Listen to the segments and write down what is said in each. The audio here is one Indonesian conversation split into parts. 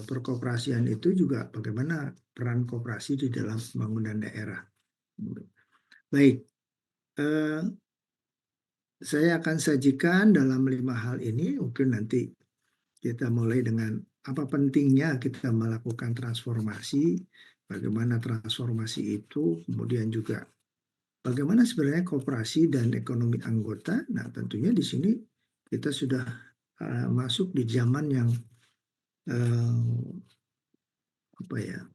perkoperasian itu juga bagaimana peran koperasi di dalam pembangunan daerah. Baik, saya akan sajikan dalam 5 hal ini. Mungkin nanti kita mulai dengan apa pentingnya kita melakukan transformasi, bagaimana transformasi itu, kemudian juga bagaimana sebenarnya koperasi dan ekonomi anggota. Nah, tentunya di sini kita sudah masuk di zaman yang apa ya,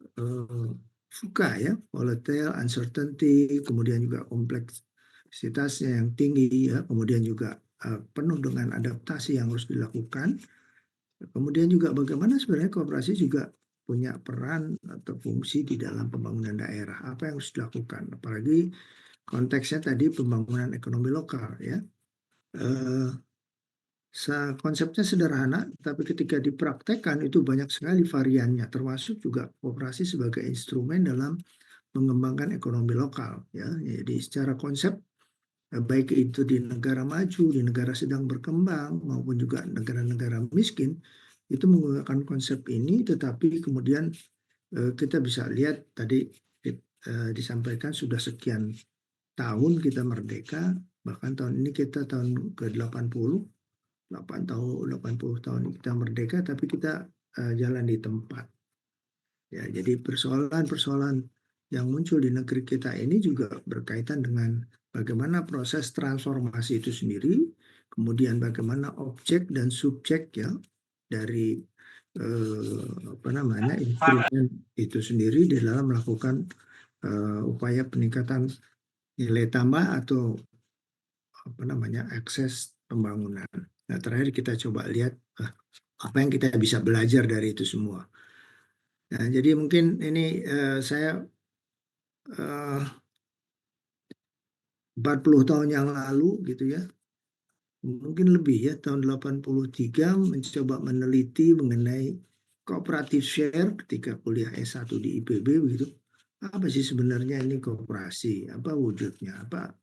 VUCA ya, volatile, uncertainty, kemudian juga kompleksitasnya yang tinggi ya, kemudian juga penuh dengan adaptasi yang harus dilakukan. Kemudian juga bagaimana sebenarnya koperasi juga punya peran atau fungsi di dalam pembangunan daerah. Apa yang harus dilakukan? Apalagi konteksnya tadi pembangunan ekonomi lokal ya. Konsepnya sederhana, tapi ketika dipraktekkan itu banyak sekali variannya, termasuk juga koperasi sebagai instrumen dalam mengembangkan ekonomi lokal. Ya, jadi secara konsep baik itu di negara maju, di negara sedang berkembang, maupun juga negara-negara miskin, itu menggunakan konsep ini, tetapi kemudian kita bisa lihat tadi disampaikan sudah sekian tahun kita merdeka, bahkan tahun ini kita tahun ke-80, 80 tahun kita merdeka, tapi kita jalan di tempat. Ya, jadi persoalan-persoalan yang muncul di negeri kita ini juga berkaitan dengan bagaimana proses transformasi itu sendiri, kemudian bagaimana objek dan subjek ya dari instrumen itu sendiri di dalam melakukan upaya peningkatan nilai tambah atau akses pembangunan. Nah, terakhir kita coba lihat apa yang kita bisa belajar dari itu semua. Nah, jadi mungkin ini saya 40 tahun yang lalu gitu ya, mungkin lebih ya, tahun 83 mencoba meneliti mengenai cooperative share ketika kuliah S1 di IPB begitu. Apa sih sebenarnya ini koperasi? Apa wujudnya? Apa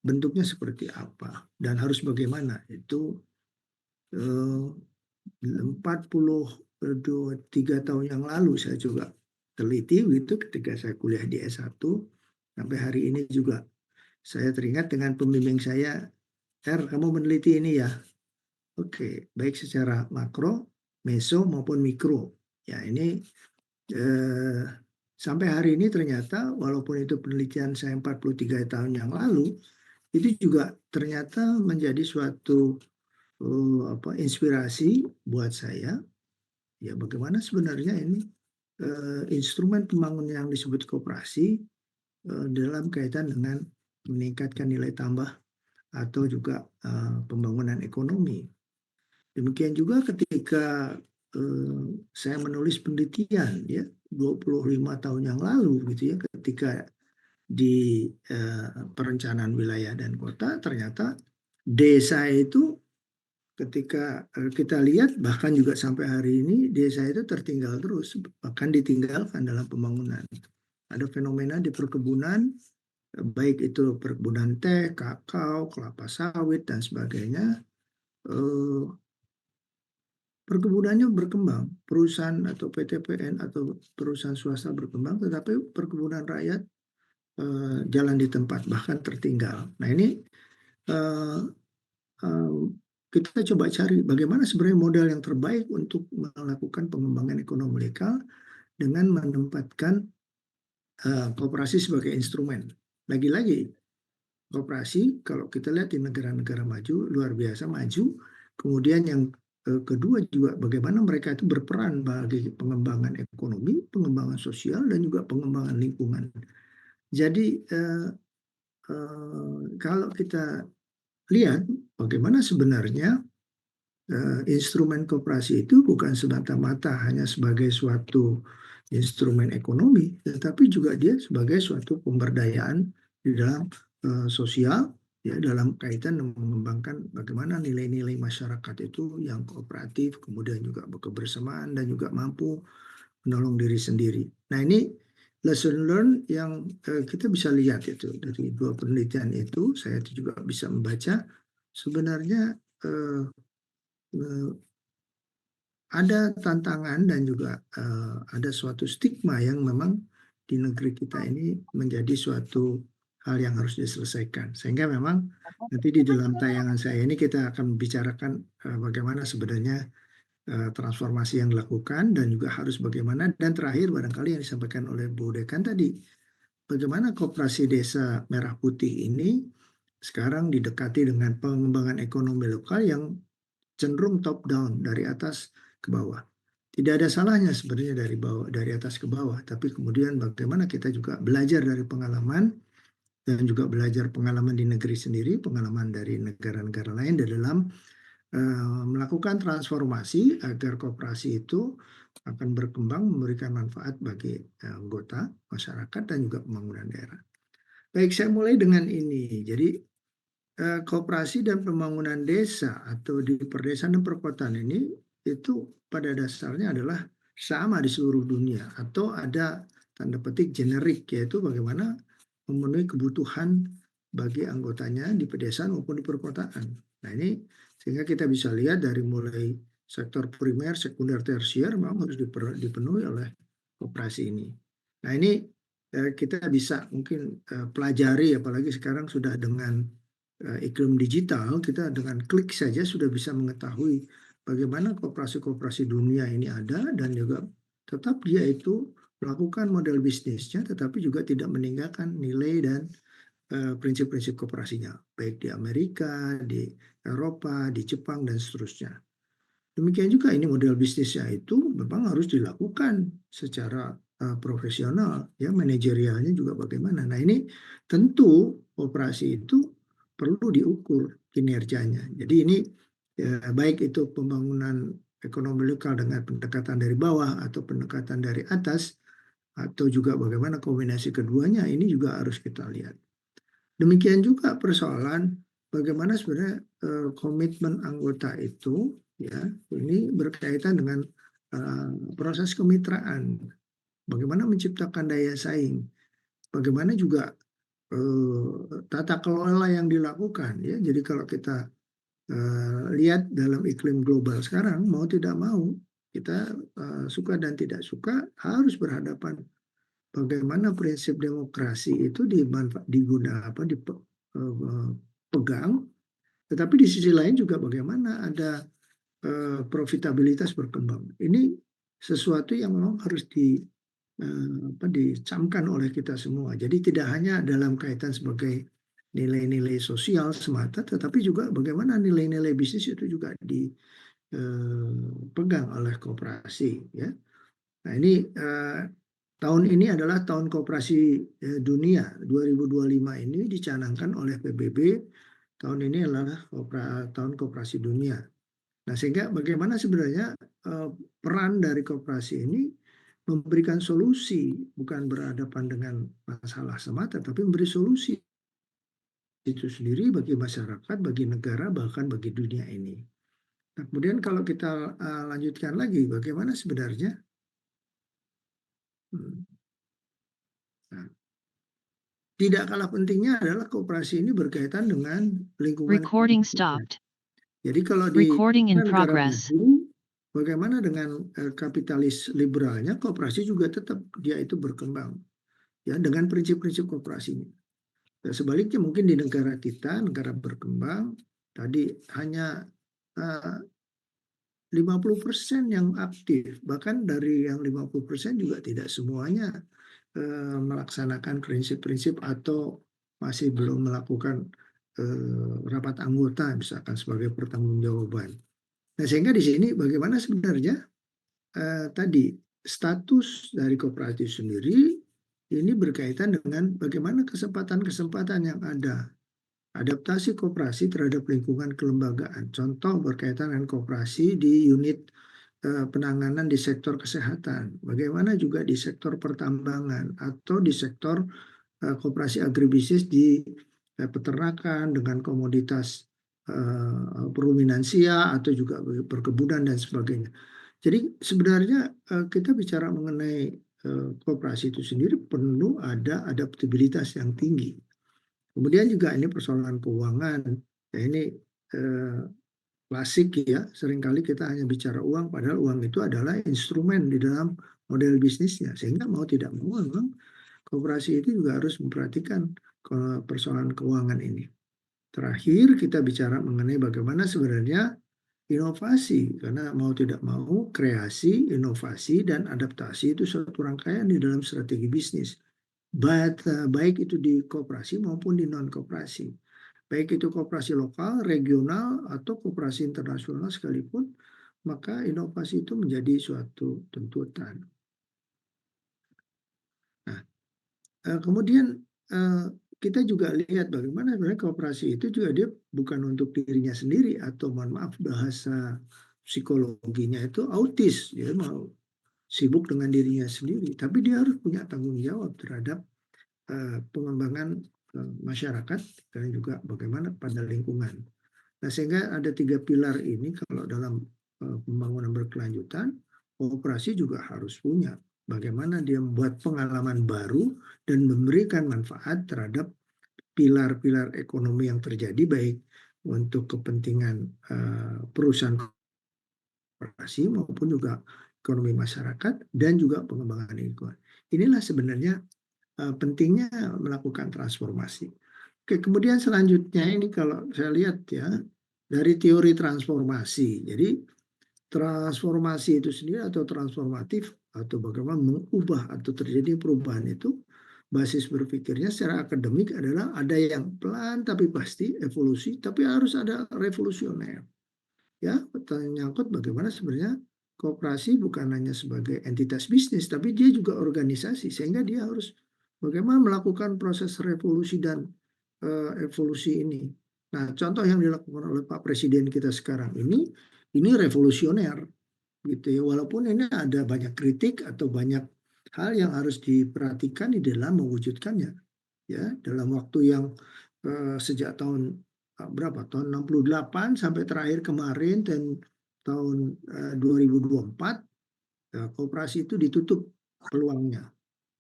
bentuknya seperti apa? Dan harus bagaimana? Itu 43 tahun yang lalu saya coba teliti gitu ketika saya kuliah di S1. Sampai hari ini juga saya teringat dengan pembimbing saya, kamu meneliti ini ya. Oke, baik secara makro, meso maupun mikro. Ya, ini sampai hari ini ternyata walaupun itu penelitian saya 43 tahun yang lalu, itu juga ternyata menjadi suatu inspirasi buat saya. Ya, bagaimana sebenarnya ini instrumen pembangunan yang disebut koperasi dalam kaitan dengan meningkatkan nilai tambah atau juga pembangunan ekonomi. Demikian juga ketika saya menulis penelitian ya 25 tahun yang lalu gitu ya, ketika di perencanaan wilayah dan kota, ternyata desa itu ketika kita lihat bahkan juga sampai hari ini desa itu tertinggal terus, bahkan ditinggalkan dalam pembangunan. Ada fenomena di perkebunan, baik itu perkebunan teh, kakao, kelapa sawit dan sebagainya. Perkebunannya berkembang, perusahaan atau PTPN atau perusahaan swasta berkembang, tetapi perkebunan rakyat jalan di tempat, bahkan tertinggal. Nah, ini kita coba cari bagaimana sebenarnya model yang terbaik untuk melakukan pengembangan ekonomi lokal dengan menempatkan koperasi sebagai instrumen. Lagi-lagi, koperasi kalau kita lihat di negara-negara maju, luar biasa maju. Kemudian yang kedua juga bagaimana mereka itu berperan bagi pengembangan ekonomi, pengembangan sosial, dan juga pengembangan lingkungan. Jadi kalau kita lihat bagaimana sebenarnya instrumen koperasi itu bukan semata-mata hanya sebagai suatu instrumen ekonomi, tetapi juga dia sebagai suatu pemberdayaan di dalam sosial, ya, dalam kaitan mengembangkan bagaimana nilai-nilai masyarakat itu yang kooperatif, kemudian juga kebersamaan dan juga mampu menolong diri sendiri. Nah, ini lesson learn yang kita bisa lihat itu dari 2 penelitian itu. Saya juga bisa membaca sebenarnya ada tantangan dan juga ada suatu stigma yang memang di negeri kita ini menjadi suatu hal yang harus diselesaikan. Sehingga memang nanti di dalam tayangan saya ini kita akan bicarakan bagaimana sebenarnya transformasi yang dilakukan dan juga harus bagaimana, dan terakhir barangkali yang disampaikan oleh Bu Dekan tadi, bagaimana koperasi desa Merah Putih ini sekarang didekati dengan pengembangan ekonomi lokal yang cenderung top down, dari atas ke bawah. Tidak ada salahnya sebenarnya dari bawah, dari atas ke bawah, tapi kemudian bagaimana kita juga belajar dari pengalaman dan juga belajar pengalaman di negeri sendiri, pengalaman dari negara-negara lain di dalam melakukan transformasi agar koperasi itu akan berkembang memberikan manfaat bagi anggota masyarakat dan juga pembangunan daerah. Baik, saya mulai dengan ini. Jadi koperasi dan pembangunan desa atau di perdesaan dan perkotaan ini itu pada dasarnya adalah sama di seluruh dunia, atau ada tanda petik generik, yaitu bagaimana memenuhi kebutuhan bagi anggotanya di pedesaan maupun di perkotaan. Nah ini sehingga kita bisa lihat dari mulai sektor primer, sekunder, tersier memang harus dipenuhi oleh koperasi ini. Nah ini kita bisa mungkin pelajari, apalagi sekarang sudah dengan iklim digital, kita dengan klik saja sudah bisa mengetahui bagaimana koperasi-koperasi dunia ini ada, dan juga tetap dia itu melakukan model bisnisnya tetapi juga tidak meninggalkan nilai dan prinsip-prinsip koperasinya, baik di Amerika, di Eropa, di Jepang, dan seterusnya. Demikian juga ini model bisnisnya itu memang harus dilakukan secara profesional, ya manajerialnya juga bagaimana. Nah ini tentu operasi itu perlu diukur kinerjanya. Jadi ini ya, baik itu pembangunan ekonomi lokal dengan pendekatan dari bawah atau pendekatan dari atas, atau juga bagaimana kombinasi keduanya, ini juga harus kita lihat. Demikian juga persoalan bagaimana sebenarnya komitmen anggota itu, ya ini berkaitan dengan proses kemitraan, bagaimana menciptakan daya saing, bagaimana juga tata kelola yang dilakukan, ya. Jadi kalau kita lihat dalam iklim global sekarang, mau tidak mau kita suka dan tidak suka harus berhadapan bagaimana prinsip demokrasi itu dipegang, tetapi di sisi lain juga bagaimana ada profitabilitas berkembang. Ini sesuatu yang memang harus dicamkan oleh kita semua. Jadi tidak hanya dalam kaitan sebagai nilai-nilai sosial semata, tetapi juga bagaimana nilai-nilai bisnis itu juga dipegang oleh koperasi, ya. Nah ini tahun ini adalah tahun koperasi dunia 2025, ini dicanangkan oleh PBB. Tahun ini adalah tahun koperasi dunia. Nah sehingga bagaimana sebenarnya peran dari koperasi ini memberikan solusi, bukan berhadapan dengan masalah semata, tapi memberi solusi itu sendiri bagi masyarakat, bagi negara, bahkan bagi dunia ini. Nah, kemudian kalau kita lanjutkan lagi, bagaimana sebenarnya Nah, tidak kalah pentingnya adalah koperasi ini berkaitan dengan lingkungan. Recording stopped. Jadi kalau di Recording in negara progress. maju, bagaimana dengan kapitalis liberalnya, koperasi juga tetap dia itu berkembang, ya, dengan prinsip-prinsip koperasinya. Dan sebaliknya mungkin di negara kita, negara berkembang, tadi hanya 50% yang aktif, bahkan dari yang 50% juga tidak semuanya melaksanakan prinsip-prinsip atau masih belum melakukan rapat anggota misalkan sebagai pertanggungjawaban. Nah sehingga di sini bagaimana sebenarnya tadi status dari kooperatif sendiri ini berkaitan dengan bagaimana kesempatan-kesempatan yang ada. Adaptasi koperasi terhadap lingkungan kelembagaan. Contoh berkaitan dengan koperasi di unit penanganan di sektor kesehatan. Bagaimana juga di sektor pertambangan atau di sektor koperasi agribisnis di peternakan dengan komoditas peruminansia atau juga perkebunan dan sebagainya. Jadi sebenarnya kita bicara mengenai koperasi itu sendiri perlu ada adaptabilitas yang tinggi. Kemudian juga ini persoalan keuangan. Ya ini klasik ya, seringkali kita hanya bicara uang, padahal uang itu adalah instrumen di dalam model bisnisnya. Sehingga mau tidak mau memang koperasi itu juga harus memperhatikan persoalan keuangan ini. Terakhir kita bicara mengenai bagaimana sebenarnya inovasi, karena mau tidak mau kreasi, inovasi, dan adaptasi itu suatu rangkaian di dalam strategi bisnis. Baik itu di koperasi maupun di non-koperasi. Baik itu koperasi lokal, regional, atau koperasi internasional sekalipun, maka inovasi itu menjadi suatu tuntutan. Nah, kemudian eh, kita juga lihat bagaimana sebenarnya koperasi itu juga dia bukan untuk dirinya sendiri, atau mohon maaf bahasa psikologinya itu autis, dia mau sibuk dengan dirinya sendiri, tapi dia harus punya tanggung jawab terhadap pengembangan masyarakat dan juga bagaimana pada lingkungan. Nah, sehingga ada 3 pilar ini kalau dalam pembangunan berkelanjutan, kooperasi juga harus punya. Bagaimana dia membuat pengalaman baru dan memberikan manfaat terhadap pilar-pilar ekonomi yang terjadi, baik untuk kepentingan perusahaan kooperasi maupun juga ekonomi masyarakat dan juga pengembangan lingkungan. Inilah sebenarnya pentingnya melakukan transformasi. Oke, kemudian selanjutnya ini kalau saya lihat ya, dari teori transformasi. Jadi transformasi itu sendiri atau transformatif atau bagaimana mengubah atau terjadi perubahan itu, basis berpikirnya secara akademik adalah ada yang pelan tapi pasti evolusi, tapi harus ada revolusioner. Ya, menyangkut bagaimana sebenarnya koperasi bukan hanya sebagai entitas bisnis, tapi dia juga organisasi, sehingga dia harus bagaimana melakukan proses revolusi dan evolusi ini. Nah, contoh yang dilakukan oleh Pak Presiden kita sekarang ini revolusioner, gitu ya. Walaupun ini ada banyak kritik atau banyak hal yang harus diperhatikan di dalam mewujudkannya, ya, dalam waktu yang sejak tahun berapa, tahun 68 sampai terakhir kemarin dan tahun 2024, koperasi itu ditutup peluangnya.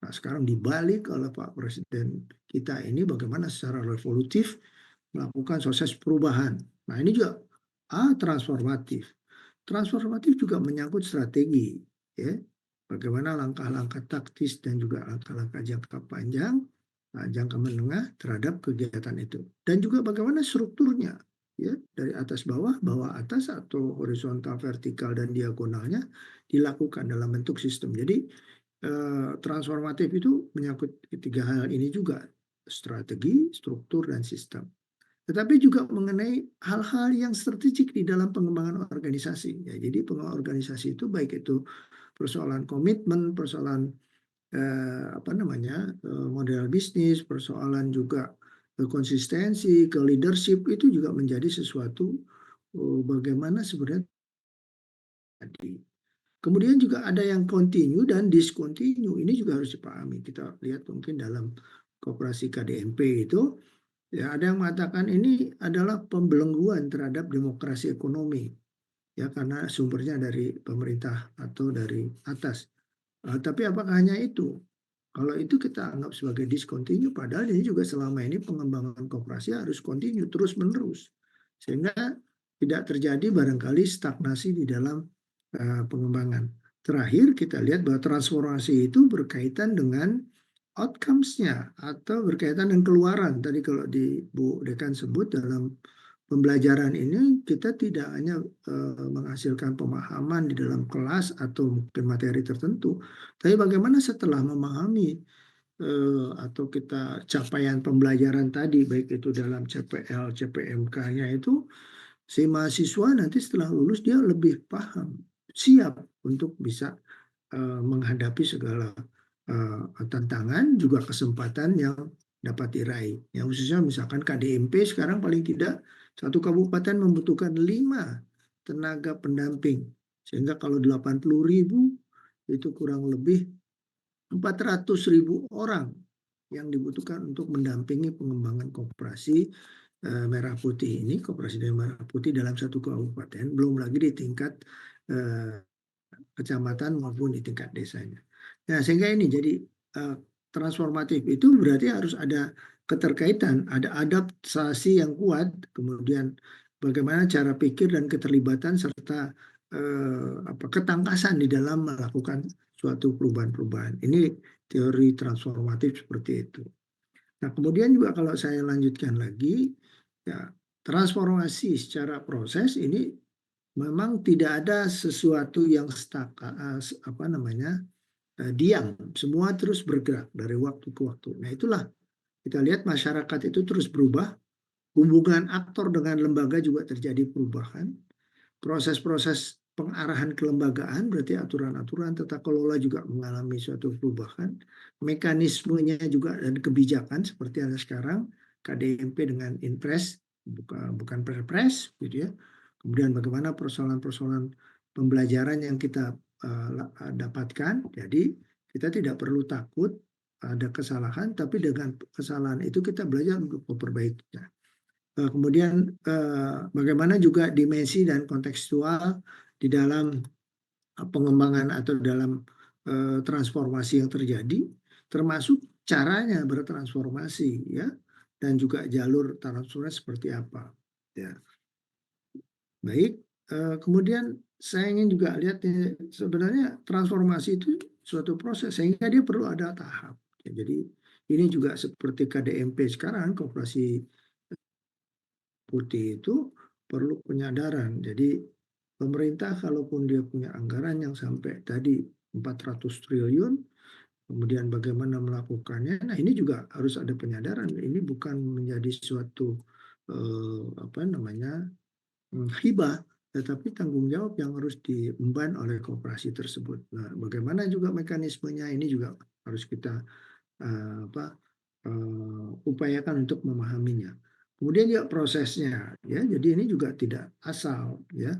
Nah, sekarang dibalik oleh Pak Presiden kita ini bagaimana secara revolutif melakukan proses perubahan. Nah, ini juga transformatif. Transformatif juga menyangkut strategi, ya. Bagaimana langkah-langkah taktis dan juga langkah-langkah jangka panjang, jangka menengah terhadap kegiatan itu. Dan juga bagaimana strukturnya, ya, dari atas bawah, bawah atas, atau horizontal, vertikal, dan diagonalnya dilakukan dalam bentuk sistem. Jadi transformatif itu menyangkut ketiga hal ini juga, strategi, struktur, dan sistem. Tetapi juga mengenai hal-hal yang strategik di dalam pengembangan organisasi. Ya, jadi pengembangan organisasi itu baik itu persoalan komitmen, persoalan model bisnis, persoalan juga konsistensi, ke leadership itu juga menjadi sesuatu bagaimana sebenarnya tadi. Kemudian juga ada yang continue dan discontinue. Ini juga harus dipahami. Kita lihat mungkin dalam koperasi KDMP itu, ya, ada yang mengatakan ini adalah pembelengguan terhadap demokrasi ekonomi, ya, karena sumbernya dari pemerintah atau dari atas. Tapi apakah hanya itu? Kalau itu kita anggap sebagai discontinue, padahal ini juga selama ini pengembangan koperasi harus continue terus menerus, sehingga tidak terjadi barangkali stagnasi di dalam pengembangan. Terakhir kita lihat bahwa transformasi itu berkaitan dengan outcomes-nya atau berkaitan dengan keluaran. Tadi kalau di Bu Dekan sebut dalam pembelajaran ini kita tidak hanya menghasilkan pemahaman di dalam kelas atau mungkin materi tertentu, tapi bagaimana setelah memahami atau kita capaian pembelajaran tadi, baik itu dalam CPL, CPMK-nya itu, si mahasiswa nanti setelah lulus dia lebih paham, siap untuk bisa menghadapi segala tantangan juga kesempatan yang dapat diraih. Ya, khususnya misalkan KDMP sekarang paling tidak satu kabupaten membutuhkan 5 tenaga pendamping. Sehingga kalau 80.000 itu kurang lebih 400.000 orang yang dibutuhkan untuk mendampingi pengembangan koperasi merah putih ini, koperasi merah putih dalam satu kabupaten, belum lagi di tingkat kecamatan maupun di tingkat desanya. Nah, sehingga ini jadi transformatif itu berarti harus ada keterkaitan, ada adaptasi yang kuat, kemudian bagaimana cara pikir dan keterlibatan serta ketangkasan di dalam melakukan suatu perubahan-perubahan. Ini teori transformatif seperti itu. Nah, kemudian juga kalau saya lanjutkan lagi, ya transformasi secara proses ini memang tidak ada sesuatu yang diam, semua terus bergerak dari waktu ke waktu. Nah, itulah kita lihat masyarakat itu terus berubah, hubungan aktor dengan lembaga juga terjadi perubahan, proses-proses pengarahan kelembagaan berarti aturan-aturan tata kelola juga mengalami suatu perubahan, mekanismenya juga dan kebijakan seperti yang sekarang KDMP dengan Inpres bukan Perpres gitu ya. Kemudian bagaimana persoalan-persoalan pembelajaran yang kita dapatkan, jadi kita tidak perlu takut ada kesalahan, tapi dengan kesalahan itu kita belajar untuk memperbaikinya. Kemudian bagaimana juga dimensi dan kontekstual di dalam pengembangan atau dalam transformasi yang terjadi, termasuk caranya bertransformasi ya, dan juga jalur transformasi seperti apa. Ya. Baik, kemudian saya ingin juga lihat sebenarnya transformasi itu suatu proses sehingga dia perlu ada tahap. Ya, jadi ini juga seperti KDMP sekarang, Koperasi Putih itu perlu penyadaran. Jadi pemerintah kalaupun dia punya anggaran yang sampai tadi 400 triliun, kemudian bagaimana melakukannya, nah ini juga harus ada penyadaran. Ini bukan menjadi suatu hibah, tetapi tanggung jawab yang harus diemban oleh koperasi tersebut. Nah, bagaimana juga mekanismenya ini juga harus kita upayakan untuk memahaminya. Kemudian juga prosesnya, ya. Jadi ini juga tidak asal, ya.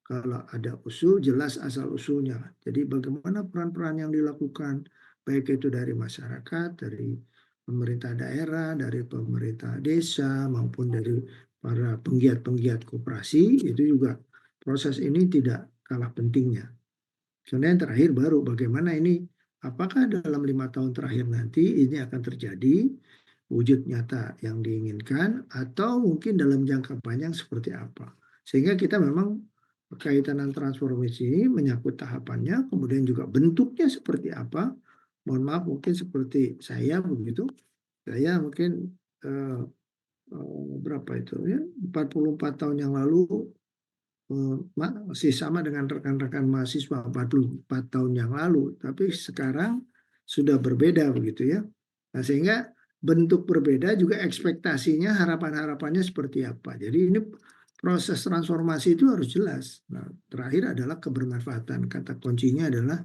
Kalau ada usul, jelas asal usulnya. Jadi bagaimana peran-peran yang dilakukan, baik itu dari masyarakat, dari pemerintah daerah, dari pemerintah desa, maupun dari para penggiat-penggiat koperasi, itu juga proses ini tidak kalah pentingnya. Kemudian yang terakhir baru bagaimana ini, apakah dalam 5 tahun terakhir nanti ini akan terjadi wujud nyata yang diinginkan atau mungkin dalam jangka panjang seperti apa. Sehingga kita memang berkaitan dengan transformasi ini menyangkut tahapannya, kemudian juga bentuknya seperti apa. Mohon maaf mungkin seperti saya begitu, saya mungkin berapa itu ya, 44 tahun yang lalu masih sama dengan rekan-rekan mahasiswa 44 tahun yang lalu, tapi sekarang sudah berbeda begitu ya. Nah, sehingga bentuk berbeda juga ekspektasinya, harapan-harapannya seperti apa. Jadi ini proses transformasi itu harus jelas. Nah, terakhir adalah kebermanfaatan. Kata kuncinya adalah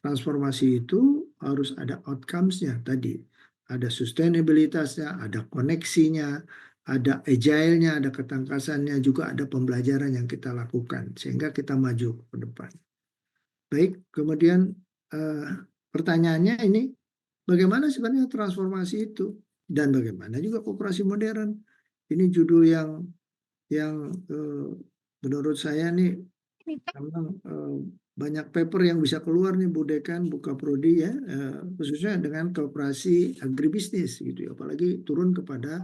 transformasi itu harus ada outcomes-nya tadi. Ada sustainabilitasnya, ada koneksinya, ada agile-nya, ada ketangkasannya, juga ada pembelajaran yang kita lakukan sehingga kita maju ke depan. Baik, kemudian pertanyaannya ini, bagaimana sebenarnya transformasi itu dan bagaimana juga koperasi modern? Ini judul yang menurut saya nih memang banyak paper yang bisa keluar nih Bu Dekan, Bu Kaprodi ya, khususnya dengan koperasi agribisnis gitu ya, apalagi turun kepada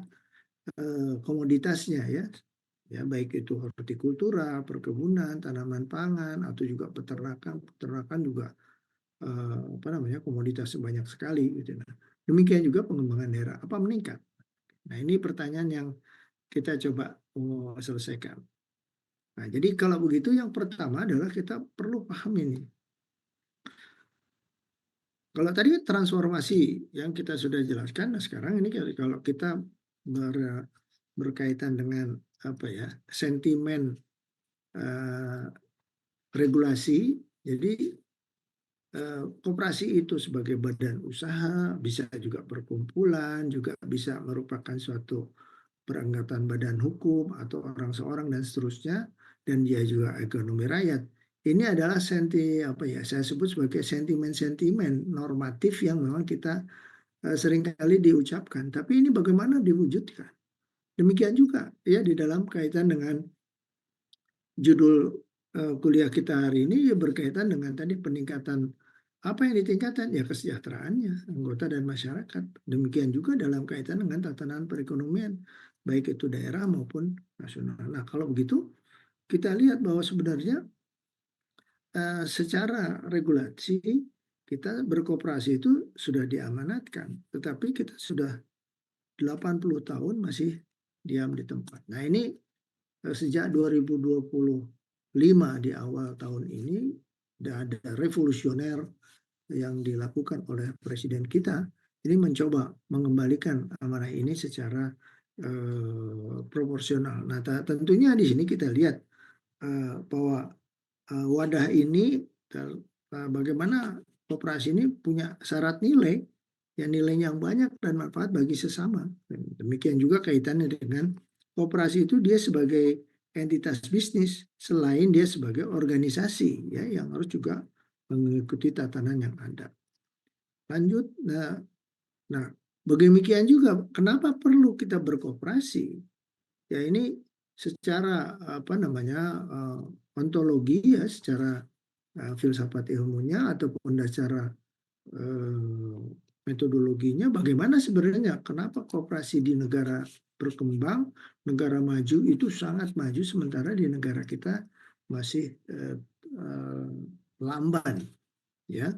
komoditasnya ya, ya baik itu hortikultura, perkebunan, tanaman pangan atau juga peternakan, juga komoditas banyak sekali gitu. Nah, demikian juga pengembangan daerah apa meningkat. Nah, ini pertanyaan yang kita coba selesaikan. Nah, jadi kalau begitu yang pertama adalah kita perlu paham ini. Kalau tadi transformasi yang kita sudah jelaskan, nah sekarang ini kalau kita berkaitan dengan sentimen regulasi, jadi koperasi itu sebagai badan usaha bisa juga perkumpulan, juga bisa merupakan suatu perangkatan badan hukum atau orang seorang dan seterusnya, dan dia juga ekonomi rakyat. Ini adalah saya sebut sebagai sentimen-sentimen normatif yang memang kita seringkali diucapkan. Tapi ini bagaimana diwujudkan? Demikian juga ya di dalam kaitan dengan judul kuliah kita hari ini ya berkaitan dengan tadi peningkatan apa yang ditingkatkan ya kesejahteraannya anggota dan masyarakat. Demikian juga dalam kaitan dengan tatanan perekonomian. baik itu daerah maupun nasional. Nah, kalau begitu kita lihat bahwa sebenarnya secara regulasi kita berkoperasi itu sudah diamanatkan, tetapi kita sudah 80 tahun masih diam di tempat. Nah, ini sejak 2025 di awal tahun ini ada revolusioner yang dilakukan oleh presiden kita ini mencoba mengembalikan amanah ini secara proporsional. Nah, tentunya di sini kita lihat bahwa wadah ini bagaimana koperasi ini punya syarat nilai, ya nilainya yang banyak dan manfaat bagi sesama. Demikian juga kaitannya dengan koperasi itu dia sebagai entitas bisnis selain dia sebagai organisasi ya yang harus juga mengikuti tatanan yang ada. Lanjut, nah demikian juga kenapa perlu kita berkoperasi? Ya ini secara apa namanya ontologi ya, secara filsafat ilmunya ataupun secara metodologinya bagaimana sebenarnya kenapa koperasi di negara berkembang, negara maju itu sangat maju sementara di negara kita masih lamban ya.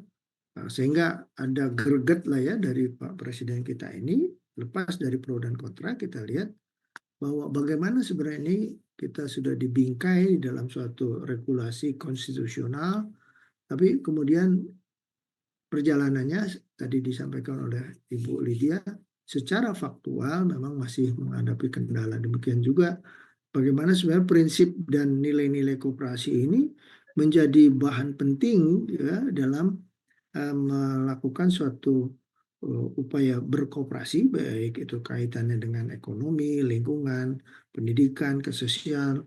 Sehingga ada greget lah ya dari Pak Presiden kita ini, lepas dari pro dan kontra, kita lihat bahwa bagaimana sebenarnya ini kita sudah dibingkai dalam suatu regulasi konstitusional, tapi kemudian perjalanannya tadi disampaikan oleh Ibu Lydia, secara faktual memang masih menghadapi kendala. Demikian juga bagaimana sebenarnya prinsip dan nilai-nilai koperasi ini menjadi bahan penting ya dalam melakukan suatu upaya berkooperasi, baik itu kaitannya dengan ekonomi, lingkungan, pendidikan, kesosial,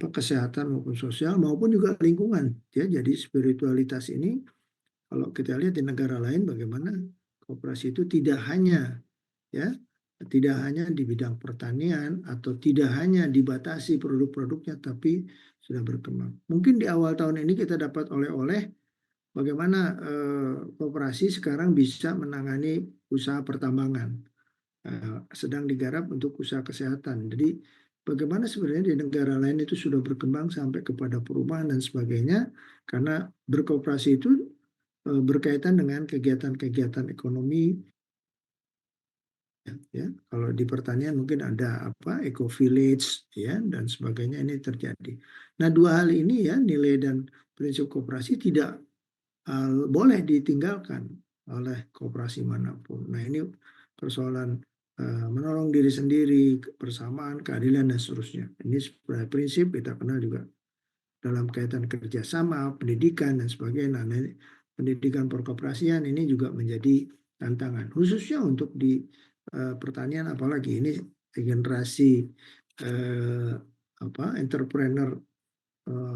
kesehatan maupun sosial maupun juga lingkungan. Ya, jadi spiritualitas ini kalau kita lihat di negara lain bagaimana kooperasi itu tidak hanya ya tidak hanya di bidang pertanian atau tidak hanya dibatasi produk-produknya tapi sudah berkembang. Mungkin di awal tahun ini kita dapat oleh-oleh bagaimana koperasi sekarang bisa menangani usaha pertambangan, sedang digarap untuk usaha kesehatan. Jadi bagaimana sebenarnya di negara lain itu sudah berkembang sampai kepada perumahan dan sebagainya, karena berkooperasi itu berkaitan dengan kegiatan-kegiatan ekonomi. Ya, kalau di pertanian mungkin ada apa eco village ya dan sebagainya ini terjadi. Nah, dua hal ini ya nilai dan prinsip koperasi tidak boleh ditinggalkan oleh koperasi manapun. Nah, ini persoalan menolong diri sendiri, persamaan, keadilan, dan seterusnya. Ini sebenarnya prinsip kita kenal juga dalam kaitan kerjasama, pendidikan, dan sebagainya. Nah, pendidikan perkoperasian ini juga menjadi tantangan, khususnya untuk di pertanian, apalagi ini generasi entrepreneur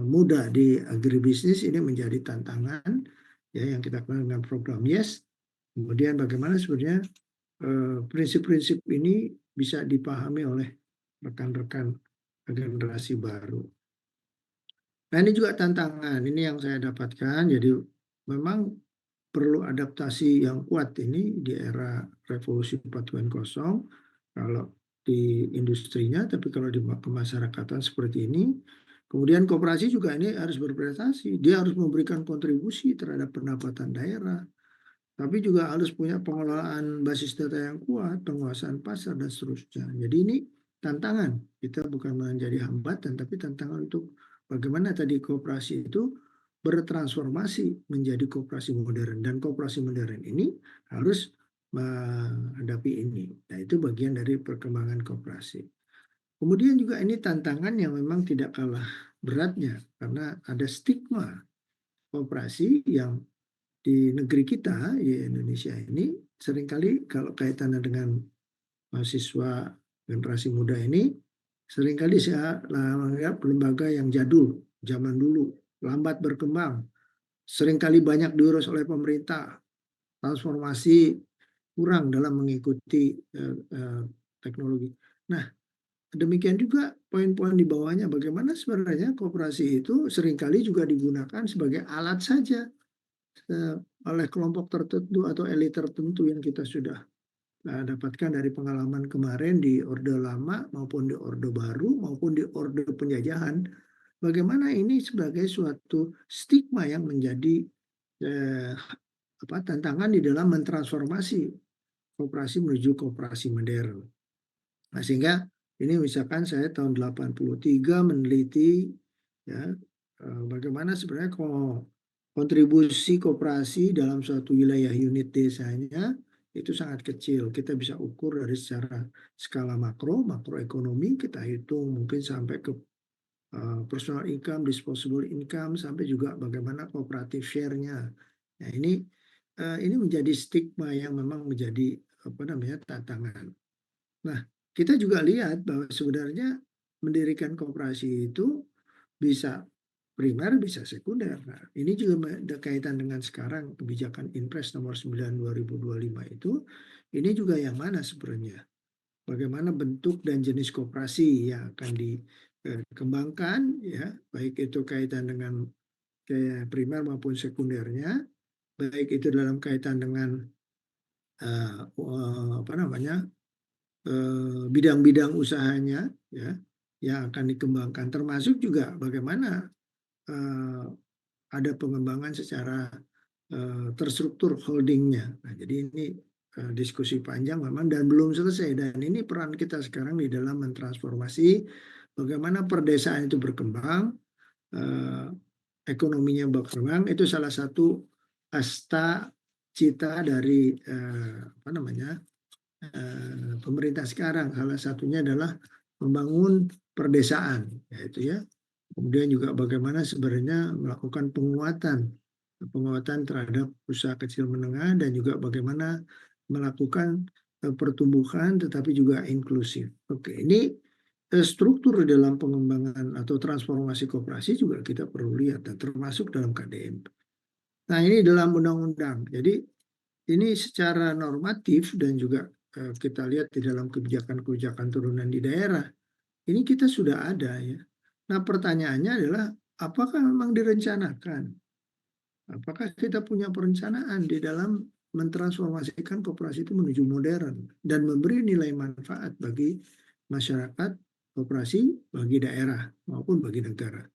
muda di agribisnis ini menjadi tantangan ya yang kita kenal dengan program YES. Kemudian bagaimana sebenarnya prinsip-prinsip ini bisa dipahami oleh rekan-rekan generasi baru. Nah, ini juga tantangan ini yang saya dapatkan. Jadi memang perlu adaptasi yang kuat ini di era revolusi 4.0 kalau di industrinya, tapi kalau di kemasyarakatan seperti ini. Kemudian koperasi juga ini harus berprestasi. Dia harus memberikan kontribusi terhadap pendapatan daerah. Tapi juga harus punya pengelolaan basis data yang kuat, penguasaan pasar, dan seterusnya. Jadi ini tantangan. Kita bukan menjadi hambatan, tapi tantangan untuk bagaimana tadi koperasi itu bertransformasi menjadi koperasi modern. Dan koperasi modern ini harus menghadapi ini. Nah, itu bagian dari perkembangan koperasi. Kemudian juga ini tantangan yang memang tidak kalah beratnya karena ada stigma koperasi yang di negeri kita di Indonesia ini seringkali kalau kaitannya dengan mahasiswa generasi muda ini seringkali saya menganggap lembaga yang jadul zaman dulu, lambat berkembang, seringkali banyak diurus oleh pemerintah, transformasi kurang dalam mengikuti teknologi. Nah, demikian juga poin-poin di bawahnya bagaimana sebenarnya koperasi itu seringkali juga digunakan sebagai alat saja oleh kelompok tertentu atau elit tertentu yang kita sudah dapatkan dari pengalaman kemarin di Orde Lama maupun di Orde Baru maupun di Orde Penjajahan, bagaimana ini sebagai suatu stigma yang menjadi tantangan di dalam mentransformasi koperasi menuju koperasi modern. Nah, sehingga ini misalkan saya tahun 83 meneliti ya bagaimana sebenarnya kontribusi koperasi dalam suatu wilayah unit desanya itu sangat kecil. Kita bisa ukur dari secara skala makroekonomi, kita hitung mungkin sampai ke personal income, disposable income, sampai juga bagaimana kooperatif share-nya. Nah, ini menjadi stigma yang memang menjadi tantangan. Nah, kita juga lihat bahwa sebenarnya mendirikan koperasi itu bisa primer, bisa sekunder. Nah, ini juga ada kaitan dengan sekarang kebijakan Inpres nomor 9 2025 itu. Ini juga yang mana sebenarnya? Bagaimana bentuk dan jenis koperasi yang akan dikembangkan, ya, baik itu kaitan dengan kayak primer maupun sekundernya, baik itu dalam kaitan dengan bidang-bidang usahanya, ya, yang akan dikembangkan, termasuk juga bagaimana ada pengembangan secara terstruktur holdingnya. Nah, jadi ini diskusi panjang memang dan belum selesai, dan ini peran kita sekarang di dalam mentransformasi bagaimana perdesaan itu berkembang, ekonominya berkembang. Itu salah satu asta cita dari pemerintah sekarang. Salah satunya adalah membangun perdesaan, yaitu ya. Kemudian juga bagaimana sebenarnya melakukan penguatan terhadap usaha kecil menengah, dan juga bagaimana melakukan pertumbuhan tetapi juga inklusif. Oke, ini struktur dalam pengembangan atau transformasi koperasi juga kita perlu lihat, dan termasuk dalam KDM. Nah, ini dalam undang-undang. Jadi ini secara normatif dan juga kita lihat di dalam kebijakan-kebijakan turunan di daerah, ini kita sudah ada, ya. Nah, pertanyaannya adalah apakah memang direncanakan? Apakah kita punya perencanaan di dalam mentransformasikan koperasi itu menuju modern dan memberi nilai manfaat bagi masyarakat, koperasi, bagi daerah maupun bagi negara.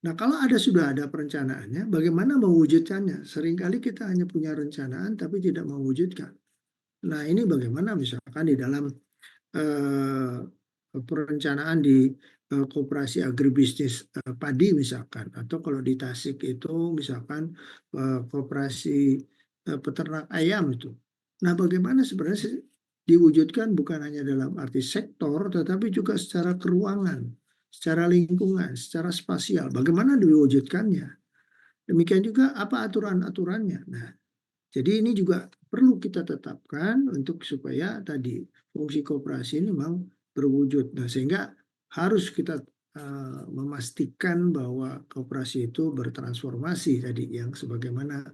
Nah, kalau sudah ada perencanaannya, bagaimana mewujudkannya? Seringkali kita hanya punya rencanaan tapi tidak mewujudkan. Nah, ini bagaimana misalkan di dalam perencanaan di koperasi agribisnis padi misalkan, atau kalau di Tasik itu misalkan koperasi peternak ayam itu. Nah, bagaimana sebenarnya diwujudkan bukan hanya dalam arti sektor, tetapi juga secara keuangan, secara lingkungan, secara spasial. Bagaimana diwujudkannya? Demikian juga apa aturan-aturannya. Nah, jadi ini juga perlu kita tetapkan untuk supaya tadi fungsi koperasi ini memang berwujud. Nah, sehingga harus kita memastikan bahwa koperasi itu bertransformasi tadi yang sebagaimana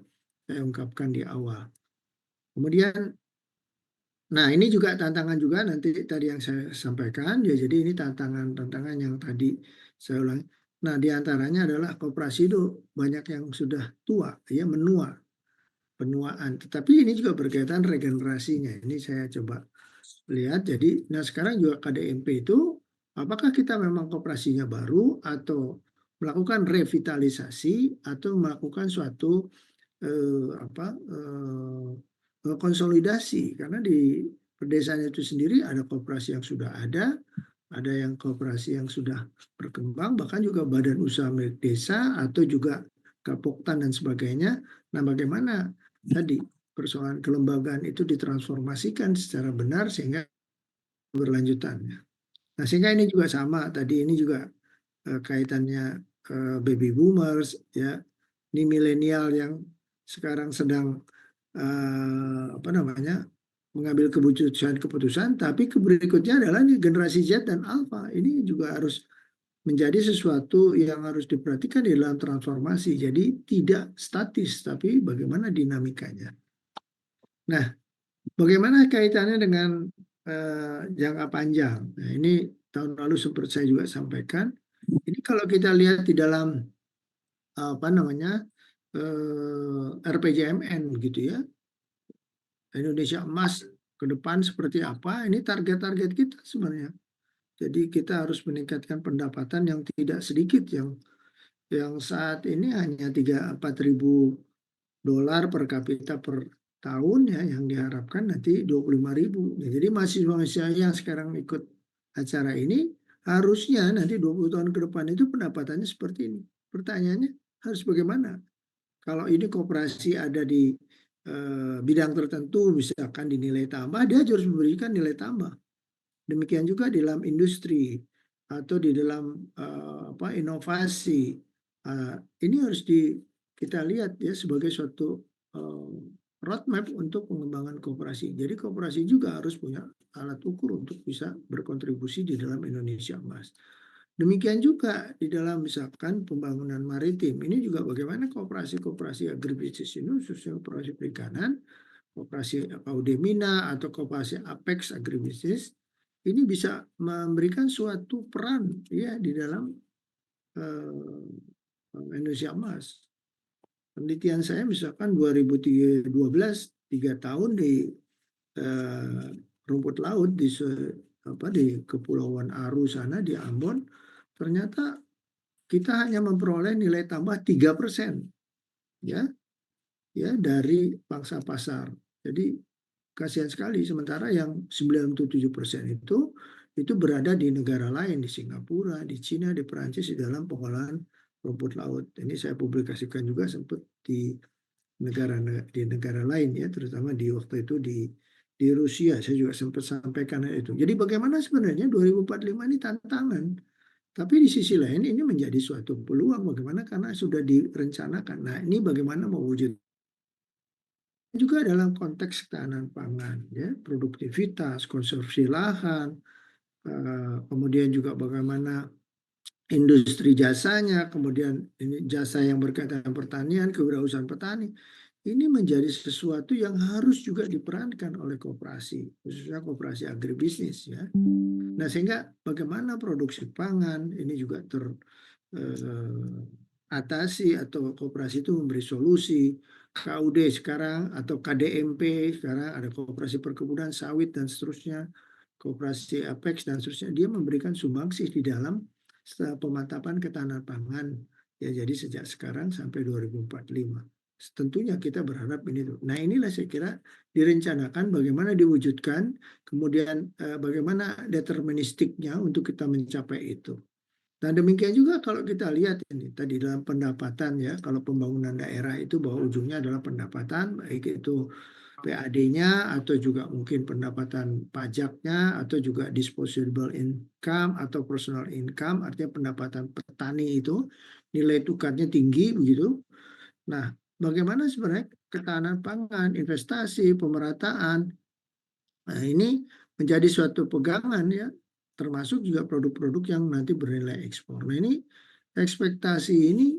saya ungkapkan di awal. Kemudian, nah ini juga tantangan juga nanti tadi yang saya sampaikan, ya, jadi ini tantangan-tantangan yang tadi saya ulangi. Nah, diantaranya adalah koperasi itu banyak yang sudah tua, ya, menua, penuaan. Tetapi ini juga berkaitan regenerasinya. Ini saya coba lihat. Jadi, nah sekarang juga KDMP itu, apakah kita memang koperasinya baru atau melakukan revitalisasi atau melakukan suatu konsolidasi, karena di pedesaan itu sendiri ada koperasi yang sudah ada yang koperasi yang sudah berkembang, bahkan juga badan usaha milik desa atau juga Gapoktan dan sebagainya. Nah, bagaimana tadi persoalan kelembagaan itu ditransformasikan secara benar sehingga berlanjutannya. Nah, sehingga ini juga sama tadi, ini juga kaitannya baby boomers, ya, ini milenial yang sekarang sedang mengambil keputusan, tapi berikutnya adalah ini generasi Z dan Alpha. Ini juga harus menjadi sesuatu yang harus diperhatikan di dalam transformasi. Jadi tidak statis, tapi bagaimana dinamikanya. Nah, bagaimana kaitannya dengan jangka panjang? Nah, ini tahun lalu sempat saya juga sampaikan. Ini kalau kita lihat di dalam RPJMN gitu, ya, Indonesia Emas ke depan seperti apa, ini target-target kita sebenarnya. Jadi kita harus meningkatkan pendapatan yang tidak sedikit, yang saat ini hanya 3-4 ribu dolar per kapita per tahun ya, yang diharapkan nanti 25 ribu. Ya, jadi mahasiswa-mahasiswa yang sekarang ikut acara ini harusnya nanti 20 tahun ke depan itu pendapatannya seperti ini. Pertanyaannya harus bagaimana? Kalau ini koperasi ada di bidang tertentu, misalkan dinilai tambah, dia harus memberikan nilai tambah. Demikian juga di dalam industri atau di dalam inovasi. Ini harus kita lihat ya sebagai suatu roadmap untuk pengembangan koperasi. Jadi koperasi juga harus punya alat ukur untuk bisa berkontribusi di dalam Indonesia Emas. Demikian juga di dalam misalkan pembangunan maritim. Ini juga bagaimana koperasi-koperasi agribisnis ini, khususnya koperasi perikanan, koperasi Audemina atau koperasi Apex agribisnis, ini bisa memberikan suatu peran ya di dalam Indonesia Emas. Penelitian saya misalkan 2012, 3 tahun di rumput laut di Kepulauan Aru sana di Ambon, ternyata kita hanya memperoleh nilai tambah 3% ya dari pangsa pasar. Jadi kasihan sekali, sementara yang 97% itu berada di negara lain, di Singapura, di Cina, di Perancis, di dalam pengolahan rumput laut. Ini saya publikasikan juga sempat di negara lain ya, terutama di waktu itu di Rusia. Saya juga sempat sampaikan itu. Jadi bagaimana sebenarnya 2045 ini tantangan, tapi di sisi lain ini menjadi suatu peluang. Bagaimana, karena sudah direncanakan. Nah, ini bagaimana mewujud juga dalam konteks ketahanan pangan ya, produktivitas, konsumsi lahan, kemudian juga bagaimana industri jasanya, kemudian ini jasa yang berkaitan dengan pertanian, kewirausahaan petani. Ini menjadi sesuatu yang harus juga diperankan oleh koperasi, khususnya koperasi agribisnis ya. Nah, sehingga bagaimana produksi pangan ini juga atasi, atau koperasi itu memberi solusi. KUD sekarang atau KDMP sekarang ada koperasi perkebunan sawit dan seterusnya, koperasi Apex dan seterusnya, dia memberikan sumbangsi di dalam pemantapan ketahanan pangan ya, jadi sejak sekarang sampai 2045. Tentunya kita berharap ini tuh. Nah, inilah saya kira direncanakan bagaimana diwujudkan, kemudian bagaimana deterministiknya untuk kita mencapai itu. Nah, demikian juga kalau kita lihat ini tadi dalam pendapatan ya, kalau pembangunan daerah itu bahwa ujungnya adalah pendapatan, baik itu PAD-nya atau juga mungkin pendapatan pajaknya atau juga disposable income atau personal income, artinya pendapatan petani itu nilai tukarnya tinggi begitu. Nah, bagaimana sebenarnya ketahanan pangan, investasi, pemerataan, nah ini menjadi suatu pegangan ya, termasuk juga produk-produk yang nanti bernilai ekspor. Nah, ini ekspektasi ini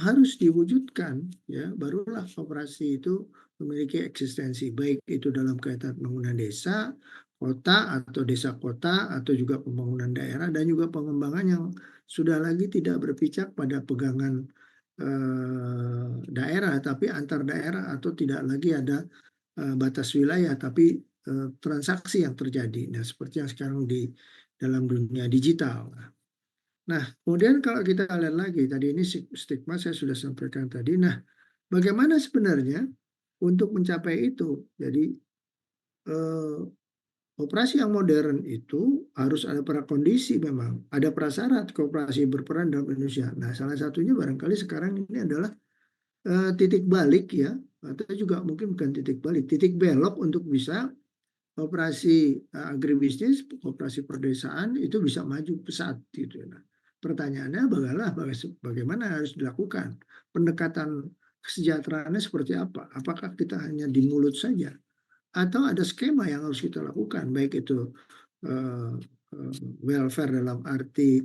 harus diwujudkan ya, barulah koperasi itu memiliki eksistensi, baik itu dalam kaitan pembangunan desa, kota atau desa kota, atau juga pembangunan daerah, dan juga pengembangan yang sudah lagi tidak berpijak pada pegangan daerah, tapi antar daerah, atau tidak lagi ada batas wilayah, tapi transaksi yang terjadi. Nah, seperti yang sekarang di dalam dunia digital. Nah, kemudian kalau kita lihat lagi, tadi ini stigma saya sudah sampaikan tadi. Nah, bagaimana sebenarnya untuk mencapai itu? Jadi, operasi yang modern itu harus ada prakondisi memang. Ada prasyarat kooperasi berperan dalam Indonesia. Nah, salah satunya barangkali sekarang ini adalah titik balik ya, atau juga mungkin bukan titik balik, titik belok untuk bisa operasi agribisnis, operasi perdesaan itu bisa maju pesat gitu. Nah, pertanyaannya bagaimana harus dilakukan? Pendekatan kesejahteraannya seperti apa? Apakah kita hanya di mulut saja? Atau ada skema yang harus kita lakukan, baik itu uh, welfare dalam arti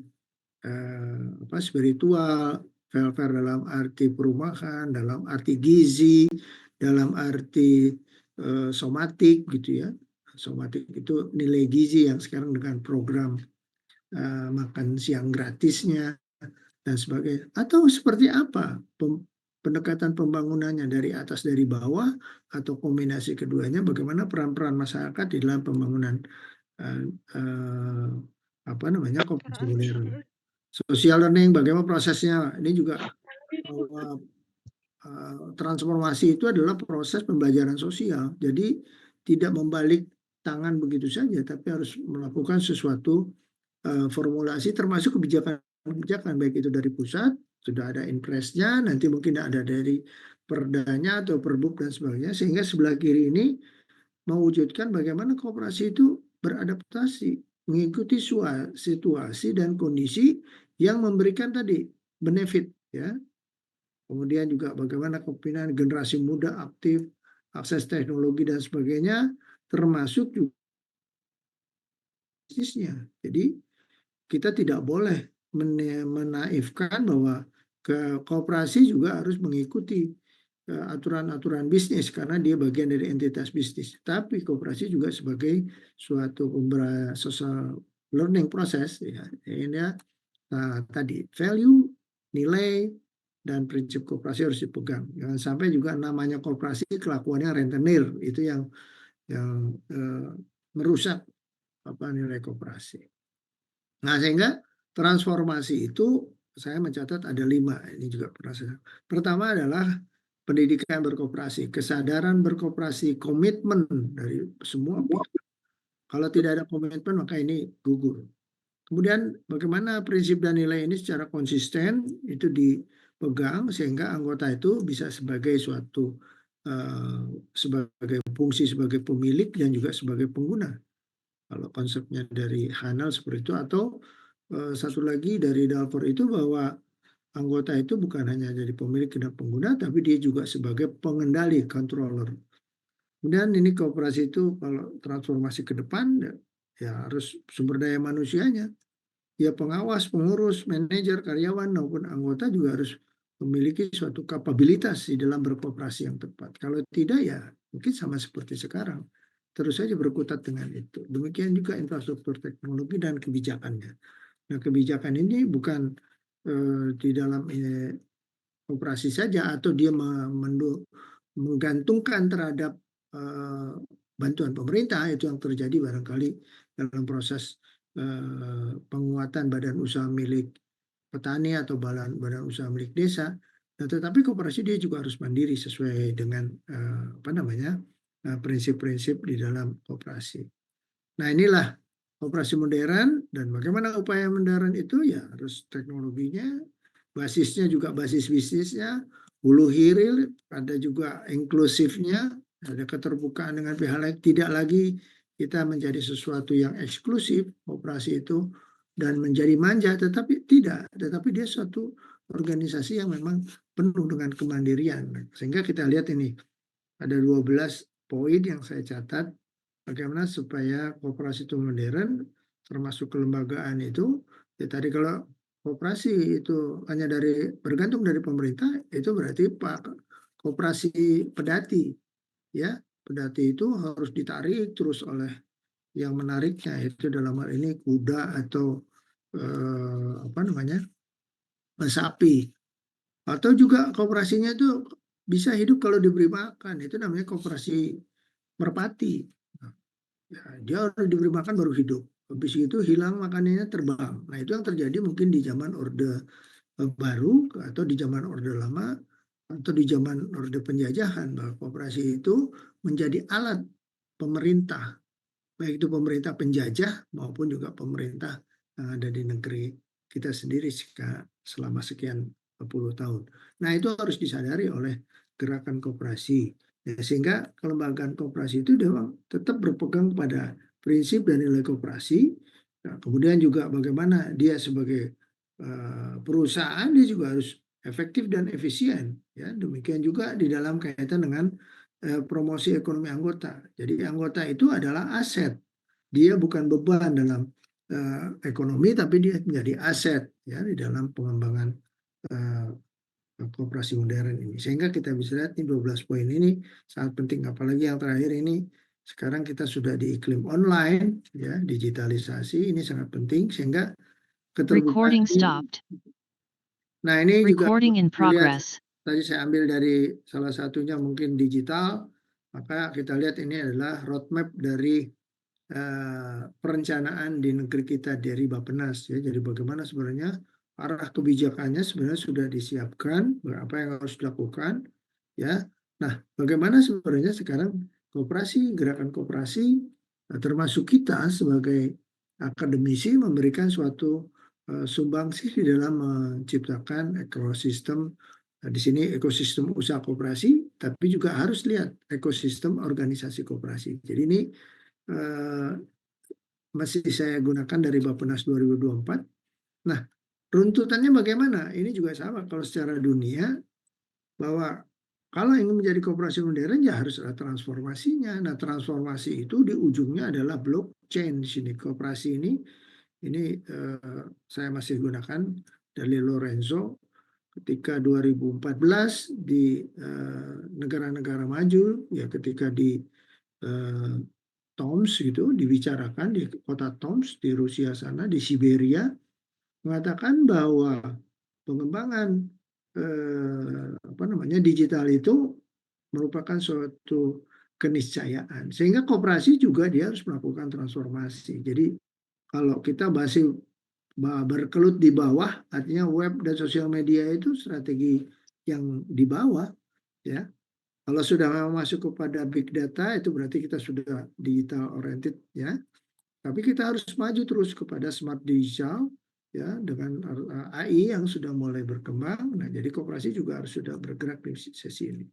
spiritual, welfare dalam arti perumahan, dalam arti gizi, dalam arti somatik gitu ya. Somatik itu nilai gizi yang sekarang dengan program makan siang gratisnya dan sebagainya. Atau seperti apa pendekatan pembangunannya dari atas dari bawah atau kombinasi keduanya, bagaimana peran-peran masyarakat di dalam pembangunan koperasi modern. Social learning, bagaimana prosesnya, ini juga bahwa transformasi itu adalah proses pembelajaran sosial. Jadi tidak membalik tangan begitu saja, tapi harus melakukan sesuatu formulasi termasuk kebijakan baik itu dari pusat, sudah ada impresnya, nanti mungkin ada dari perdanya atau perbuk dan sebagainya, sehingga sebelah kiri ini mewujudkan bagaimana koperasi itu beradaptasi mengikuti situasi dan kondisi yang memberikan tadi benefit, ya. Kemudian juga bagaimana kepemimpinan generasi muda aktif, akses teknologi dan sebagainya, termasuk juga bisnisnya. Jadi kita tidak boleh menaifkan bahwa koperasi juga harus mengikuti aturan-aturan bisnis karena dia bagian dari entitas bisnis. Tapi koperasi juga sebagai suatu social learning proses, ya. Ini tadi value, nilai, dan prinsip koperasi harus dipegang. Jangan sampai juga namanya koperasi kelakuannya rentenir, itu yang merusak nilai koperasi. Nah, sehingga transformasi itu saya mencatat ada 5. Ini juga pernah saya. Pertama adalah pendidikan berkoperasi, kesadaran berkoperasi, komitmen dari semua pihak. Kalau tidak ada komitmen maka ini gugur. Kemudian bagaimana prinsip dan nilai ini secara konsisten itu dipegang sehingga anggota itu bisa sebagai suatu sebagai fungsi sebagai pemilik dan juga sebagai pengguna. Kalau konsepnya dari Hanel seperti itu, atau satu lagi dari Dalford itu bahwa anggota itu bukan hanya jadi pemilik dan pengguna, tapi dia juga sebagai pengendali, controller. Kemudian ini kooperasi itu kalau transformasi ke depan ya harus sumber daya manusianya. Ya pengawas, pengurus, manajer, karyawan maupun anggota juga harus memiliki suatu kapabilitas di dalam berkooperasi yang tepat. Kalau tidak ya mungkin sama seperti sekarang. Terus saja berkutat dengan itu. Demikian juga infrastruktur teknologi dan kebijakannya. Nah, kebijakan ini bukan di dalam operasi saja atau dia menggantungkan terhadap bantuan pemerintah, itu yang terjadi barangkali dalam proses penguatan badan usaha milik petani atau badan usaha milik desa. Nah, tetapi koperasi dia juga harus mandiri sesuai dengan prinsip-prinsip di dalam koperasi. Nah, inilah koperasi modern, dan bagaimana upaya modern itu ya harus teknologinya, basisnya juga basis bisnisnya, hulu hilir, ada juga inklusifnya, ada keterbukaan dengan pihak lain, tidak lagi kita menjadi sesuatu yang eksklusif koperasi itu dan menjadi manja, tetapi dia suatu organisasi yang memang penuh dengan kemandirian. Sehingga kita lihat ini ada 12 poin yang saya catat bagaimana supaya koperasi itu modern, termasuk kelembagaan itu. Ya tadi kalau koperasi itu hanya bergantung dari pemerintah, itu berarti koperasi pedati, ya. Pedati itu harus ditarik terus oleh yang menariknya, itu dalam hal ini kuda atau sapi. Atau juga koperasinya itu bisa hidup kalau diberi makan, itu namanya koperasi merpati. Ya, dia harus diberi makan baru hidup. Habis itu hilang makanannya, terbang. Nah, itu yang terjadi mungkin di zaman Orde Baru atau di zaman Orde Lama atau di zaman Orde Penjajahan, bahwa koperasi itu menjadi alat pemerintah, baik itu pemerintah penjajah maupun juga pemerintah yang ada di negeri kita sendiri selama sekian puluh tahun. Nah, itu harus disadari oleh gerakan koperasi. Ya, sehingga kelembagaan koperasi itu tetap berpegang pada prinsip dan nilai koperasi. Nah, kemudian juga bagaimana dia sebagai perusahaan, dia juga harus efektif dan efisien. Ya, demikian juga di dalam kaitan dengan promosi ekonomi anggota. Jadi anggota itu adalah aset. Dia bukan beban dalam ekonomi, tapi dia menjadi aset ya di dalam pengembangan koperasi modern ini. Sehingga kita bisa lihat nih 12 poin ini sangat penting. Apalagi yang terakhir ini, sekarang kita sudah di iklim online, ya, digitalisasi, ini sangat penting sehingga keterbukaan. Nah, ini juga dilihat tadi saya ambil dari salah satunya mungkin digital, maka kita lihat ini adalah roadmap dari perencanaan di negeri kita dari Bappenas ya. Jadi bagaimana sebenarnya arah kebijakannya sebenarnya sudah disiapkan, apa yang harus dilakukan ya. Nah, bagaimana sebenarnya sekarang koperasi, gerakan koperasi termasuk kita sebagai akademisi memberikan suatu sumbangsih di dalam menciptakan ekosistem di sini ekosistem usaha koperasi, tapi juga harus lihat ekosistem organisasi koperasi. Jadi ini eh, masih saya gunakan dari Bappenas 2024. Nah, runtutannya bagaimana? Ini juga sama kalau secara dunia bahwa kalau ingin menjadi koperasi modern ya harus ada transformasinya. Nah, transformasi itu di ujungnya adalah blockchain di sini. Koperasi ini saya masih gunakan dari Lorenzo ketika 2014 di negara-negara maju ya ketika di eh, Tomsk gitu dibicarakan di kota Tomsk di Rusia sana di Siberia mengatakan bahwa pengembangan apa namanya digital itu merupakan suatu keniscayaan sehingga koperasi juga dia harus melakukan transformasi. Jadi kalau kita masih berkelut di bawah artinya web dan sosial media itu strategi yang di bawah ya. Kalau sudah memang masuk kepada big data itu berarti kita sudah digital oriented ya. Tapi kita harus maju terus kepada smart digital ya dengan AI yang sudah mulai berkembang. Nah, jadi koperasi juga harus sudah bergerak di sesi ini.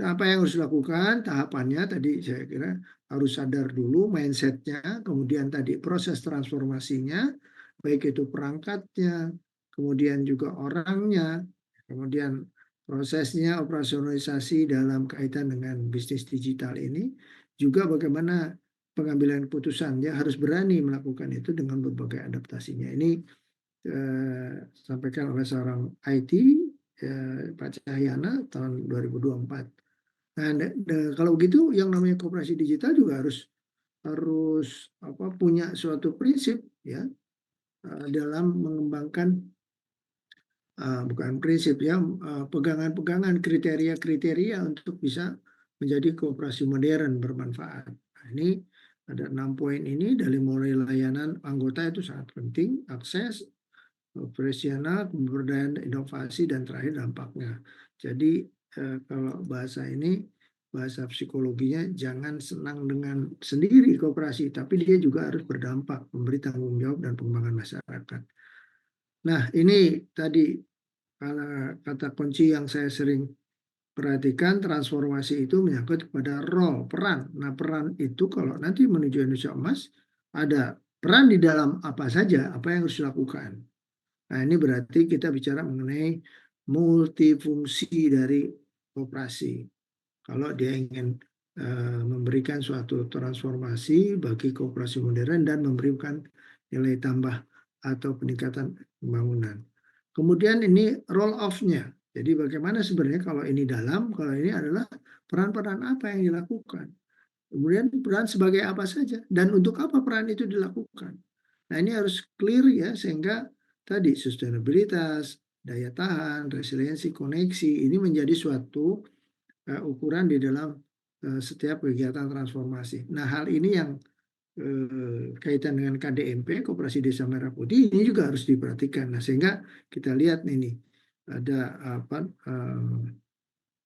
Nah, apa yang harus dilakukan? Tahapannya tadi saya kira harus sadar dulu mindsetnya, kemudian tadi proses transformasinya, baik itu perangkatnya, kemudian juga orangnya, kemudian prosesnya operasionalisasi dalam kaitan dengan bisnis digital ini, juga bagaimana pengambilan keputusan. Dia harus berani melakukan itu dengan berbagai adaptasinya. Ini sampaikan oleh seorang IT, Pak Cahyana tahun 2024. Nah, kalau begitu yang namanya koperasi digital juga harus harus apa punya suatu prinsip ya dalam mengembangkan bukan prinsip ya pegangan-pegangan kriteria-kriteria untuk bisa menjadi koperasi modern bermanfaat. Nah, ini ada 6 poin ini dari mulai layanan anggota itu sangat penting, akses, operasional, pemberdayaan, inovasi, dan terakhir dampaknya. Jadi kalau bahasa ini, bahasa psikologinya jangan senang dengan sendiri kooperasi, tapi dia juga harus berdampak, memberi tanggung jawab dan pengembangan masyarakat. Nah ini tadi kata kunci yang saya sering perhatikan, transformasi itu menyangkut kepada role, peran. Nah peran itu kalau nanti menuju Indonesia Emas, ada peran di dalam apa saja, apa yang harus dilakukan. Nah, ini berarti kita bicara mengenai multifungsi dari koperasi. Kalau dia ingin memberikan suatu transformasi bagi koperasi modern dan memberikan nilai tambah atau peningkatan pembangunan. Kemudian ini roll off-nya. Jadi bagaimana sebenarnya kalau ini dalam, kalau ini adalah peran-peran apa yang dilakukan. Kemudian peran sebagai apa saja dan untuk apa peran itu dilakukan. Nah ini harus clear ya sehingga tadi sustainabilitas, daya tahan, resiliensi, koneksi ini menjadi suatu ukuran di dalam setiap kegiatan transformasi. Nah hal ini yang kaitan dengan KDMP, Koperasi Desa Merah Putih ini juga harus diperhatikan. Nah sehingga kita lihat ini ada apa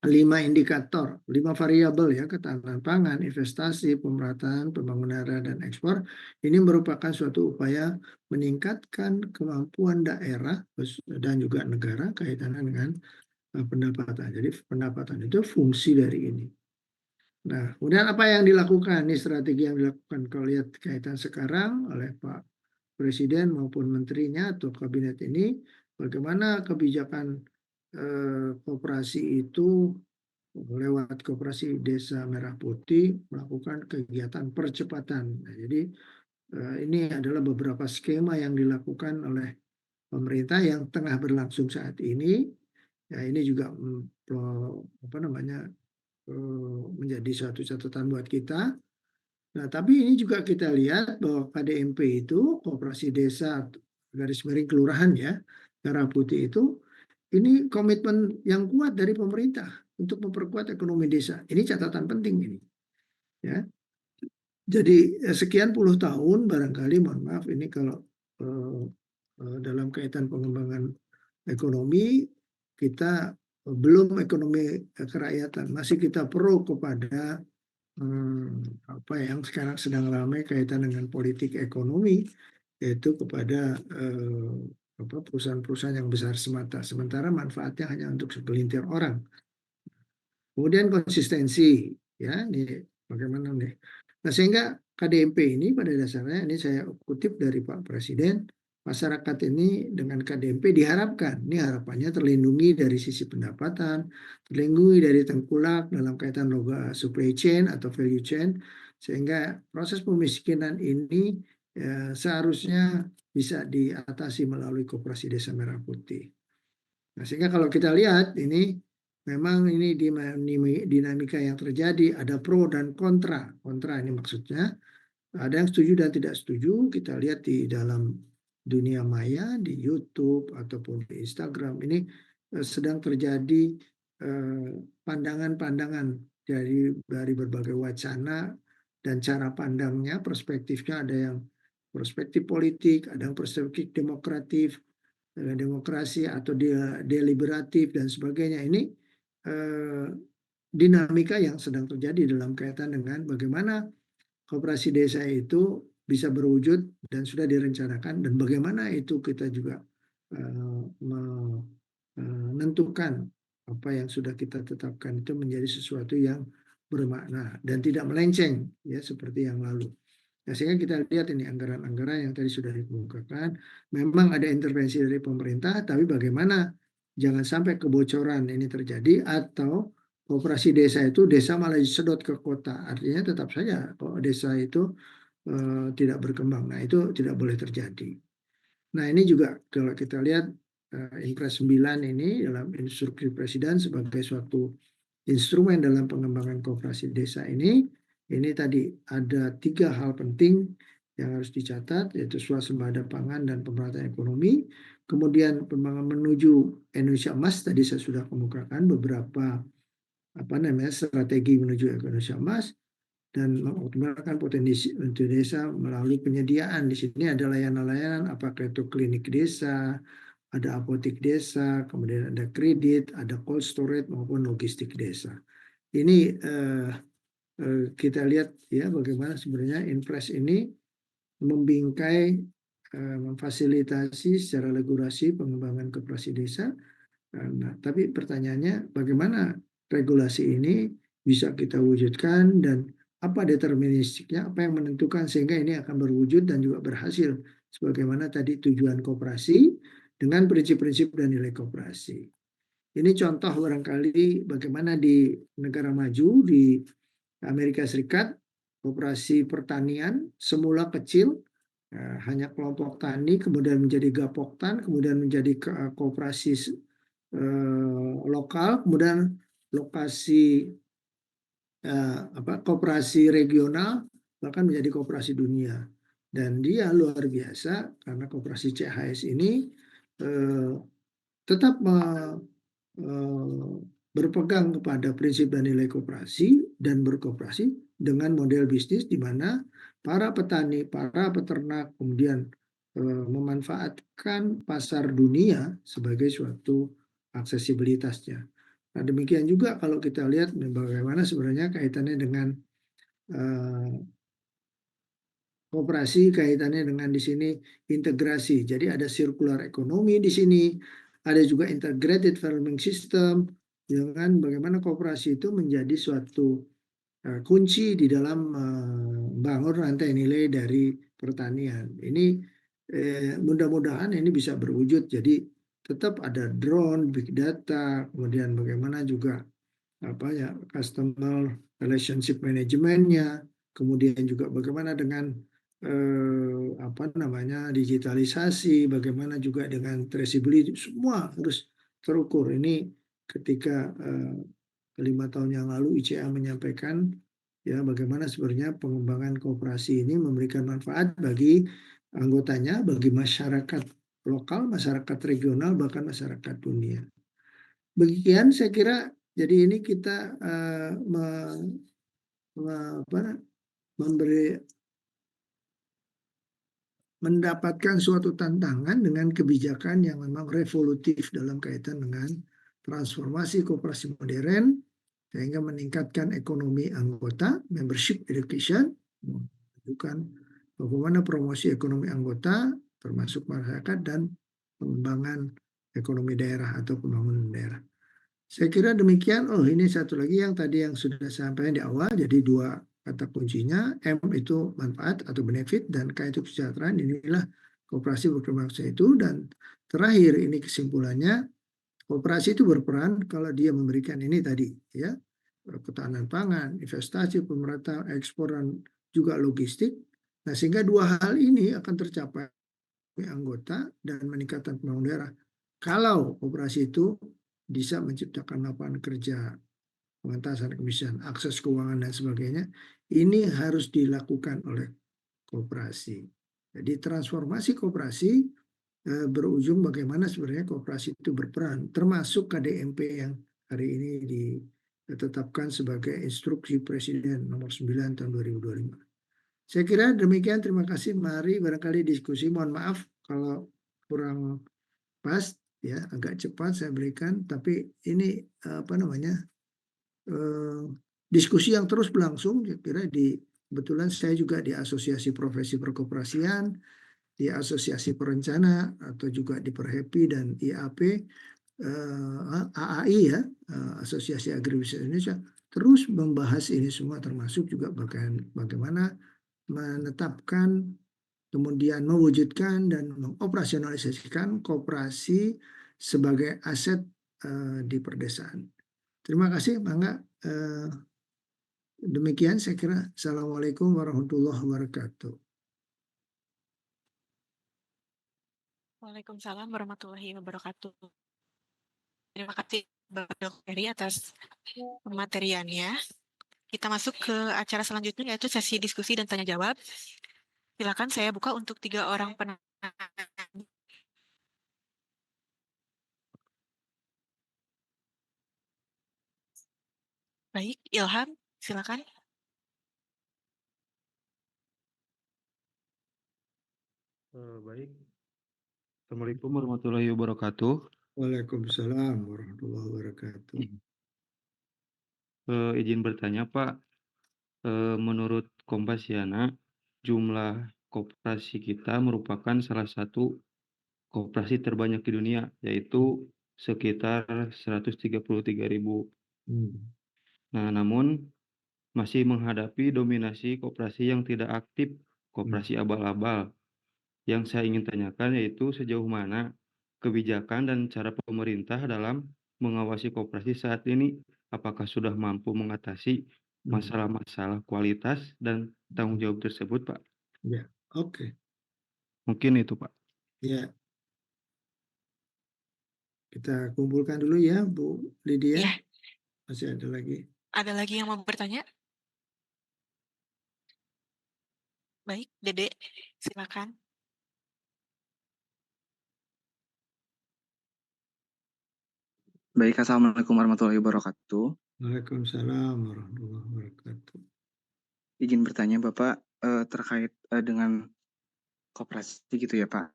5 indikator, 5 variabel ya, ketahanan pangan, investasi, pemerataan, pembangunan daerah dan ekspor. Ini merupakan suatu upaya meningkatkan kemampuan daerah dan juga negara kaitannya dengan pendapatan. Jadi pendapatan itu fungsi dari ini. Nah, kemudian apa yang dilakukan? Ini strategi yang dilakukan kalau lihat kaitan sekarang oleh Pak Presiden maupun menterinya atau kabinet ini, bagaimana kebijakan koperasi itu lewat Koperasi Desa Merah Putih melakukan kegiatan percepatan. Nah, jadi ini adalah beberapa skema yang dilakukan oleh pemerintah yang tengah berlangsung saat ini. Ya, ini juga apa namanya menjadi suatu catatan buat kita. Nah, tapi ini juga kita lihat bahwa KDMP itu Koperasi Desa garis miring kelurahan ya Merah Putih itu ini komitmen yang kuat dari pemerintah untuk memperkuat ekonomi desa. Ini catatan penting ini, ya. Jadi sekian puluh tahun barangkali, mohon maaf ini kalau eh, dalam kaitan pengembangan ekonomi kita belum ekonomi kerakyatan, masih kita pro kepada apa yang sekarang sedang ramai kaitan dengan politik ekonomi, yaitu kepada perusahaan-perusahaan yang besar semata, sementara manfaatnya hanya untuk segelintir orang. Kemudian konsistensi, ya, ini bagaimana nih? Nah, sehingga KDMP ini pada dasarnya, ini saya kutip dari Pak Presiden, masyarakat ini dengan KDMP diharapkan, ini harapannya terlindungi dari sisi pendapatan, terlindungi dari tengkulak dalam kaitan loga supply chain atau value chain, sehingga proses pemiskinan ini seharusnya bisa diatasi melalui Koperasi Desa Merah Putih. Nah, sehingga kalau kita lihat ini memang ini dinamika yang terjadi, ada pro dan kontra. Kontra ini maksudnya ada yang setuju dan tidak setuju. Kita lihat di dalam dunia maya, di YouTube ataupun di Instagram ini sedang terjadi pandangan-pandangan dari berbagai wacana dan cara pandangnya, perspektifnya ada yang perspektif politik, ada yang perspektif demokratif, demokrasi atau dia deliberatif dan sebagainya. Ini eh, dinamika yang sedang terjadi dalam kaitan dengan bagaimana koperasi desa itu bisa berwujud dan sudah direncanakan, dan bagaimana itu kita juga menentukan apa yang sudah kita tetapkan itu menjadi sesuatu yang bermakna dan tidak melenceng, ya, seperti yang lalu. Nah, sehingga kita lihat ini anggaran-anggaran yang tadi sudah dikemukakan, memang ada intervensi dari pemerintah, tapi bagaimana jangan sampai kebocoran ini terjadi atau operasi desa itu desa malah disedot ke kota. Artinya tetap saja kalau desa itu tidak berkembang. Nah, itu tidak boleh terjadi. Nah, ini juga kalau kita lihat Impres 9 ini dalam instruksi Presiden sebagai suatu instrumen dalam pengembangan koperasi desa ini tadi ada 3 hal penting yang harus dicatat, yaitu swasembada pangan dan pemerataan ekonomi, kemudian pembangunan menuju Indonesia Emas, tadi saya sudah kemukakan beberapa strategi menuju Indonesia Emas, dan mengoptimalkan potensi untuk desa melalui penyediaan. Di sini ada layanan-layanan, apakah itu klinik desa, ada apotek desa, kemudian ada kredit, ada cold storage maupun logistik desa. Ini kita lihat ya bagaimana sebenarnya Impres ini membingkai, memfasilitasi secara regulasi pengembangan koperasi desa. Nah, tapi pertanyaannya bagaimana regulasi ini bisa kita wujudkan dan apa deterministiknya, apa yang menentukan sehingga ini akan berwujud dan juga berhasil sebagaimana tadi tujuan koperasi dengan prinsip-prinsip dan nilai koperasi. Ini contoh barangkali bagaimana di negara maju, di Amerika Serikat, koperasi pertanian semula kecil, hanya kelompok tani, kemudian menjadi gapoktan, kemudian menjadi koperasi lokal, kemudian lokasi koperasi regional, bahkan menjadi koperasi dunia. Dan dia luar biasa karena koperasi CHS ini tetap berpegang kepada prinsip dan nilai koperasi dan berkoperasi dengan model bisnis di mana para petani, para peternak kemudian memanfaatkan pasar dunia sebagai suatu aksesibilitasnya. Nah, demikian juga kalau kita lihat bagaimana sebenarnya kaitannya dengan koperasi, kaitannya dengan di sini integrasi. Jadi ada circular ekonomi di sini, ada juga integrated farming system, dengan bagaimana koperasi itu menjadi suatu kunci di dalam membangun rantai nilai dari pertanian. Ini mudah-mudahan ini bisa berwujud. Jadi tetap ada drone, big data, kemudian bagaimana juga customer relationship manajemennya, kemudian juga bagaimana dengan digitalisasi, bagaimana juga dengan traceability, semua harus terukur. Ini ketika 5 tahun yang lalu ICA menyampaikan ya bagaimana sebenarnya pengembangan koperasi ini memberikan manfaat bagi anggotanya, bagi masyarakat lokal, masyarakat regional, bahkan masyarakat dunia. Demikian saya kira, jadi ini kita memberi mendapatkan suatu tantangan dengan kebijakan yang memang revolutif dalam kaitan dengan transformasi koperasi modern sehingga meningkatkan ekonomi anggota, membership education, menunjukkan bagaimana promosi ekonomi anggota termasuk masyarakat dan pengembangan ekonomi daerah atau pembangunan daerah. Saya kira demikian. Oh, ini satu lagi yang tadi yang sudah saya sampaikan di awal. Jadi dua kata kuncinya, M itu manfaat atau benefit dan K itu kesejahteraan. Inilah koperasi berkembang itu. Dan terakhir ini kesimpulannya, koperasi itu berperan kalau dia memberikan ini tadi, ya, ketahanan pangan, investasi, pemerataan, ekspor dan juga logistik. Nah, sehingga dua hal ini akan tercapai anggota dan meningkatkan pembangunan daerah. Kalau koperasi itu bisa menciptakan lapangan kerja, pengentasan kemiskinan, akses keuangan dan sebagainya, ini harus dilakukan oleh koperasi. Jadi transformasi koperasi berujung bagaimana sebenarnya koperasi itu berperan, termasuk KDMP yang hari ini ditetapkan sebagai instruksi Presiden nomor 9 tahun 2025. Saya kira demikian, terima kasih. Mari barangkali diskusi. Mohon maaf kalau kurang pas, ya agak cepat saya berikan, tapi ini apa namanya eh, diskusi yang terus berlangsung. Saya kira kebetulan saya juga di Asosiasi Profesi Perkoperasian, di Asosiasi Perencana atau juga di Perhepi dan IAP, AAI ya, Asosiasi Agribisnis Indonesia, terus membahas ini semua termasuk juga bagaimana menetapkan, kemudian mewujudkan dan mengoperasionalisasikan koperasi sebagai aset di perdesaan. Terima kasih, Mangga. Demikian saya kira. Assalamualaikum warahmatullahi wabarakatuh. Waalaikumsalam warahmatullahi wabarakatuh. Terima kasih Bapak Dr. atas pemateriannya. Kita masuk ke acara selanjutnya yaitu sesi diskusi dan tanya jawab. Silakan saya buka untuk 3 orang penanya. Baik, Ilham, silakan. Baik, Assalamualaikum warahmatullahi wabarakatuh. Waalaikumsalam warahmatullahi wabarakatuh. Izin bertanya Pak, menurut Kompasiana, jumlah koperasi kita merupakan salah satu koperasi terbanyak di dunia, yaitu sekitar 133.000. Nah, namun masih menghadapi dominasi koperasi yang tidak aktif, koperasi abal-abal. Yang saya ingin tanyakan yaitu sejauh mana kebijakan dan cara pemerintah dalam mengawasi koperasi saat ini, apakah sudah mampu mengatasi masalah-masalah kualitas dan tanggung jawab tersebut, Pak? Ya, oke. Mungkin itu, Pak. Ya, kita kumpulkan dulu ya, Bu Lydia. Ya, Masih ada lagi. ada lagi yang mau bertanya? Baik, Dede, silakan. Baik, Assalamualaikum warahmatullahi wabarakatuh. Waalaikumsalam warahmatullahi wabarakatuh. Izin bertanya Bapak terkait dengan koperasi gitu ya Pak.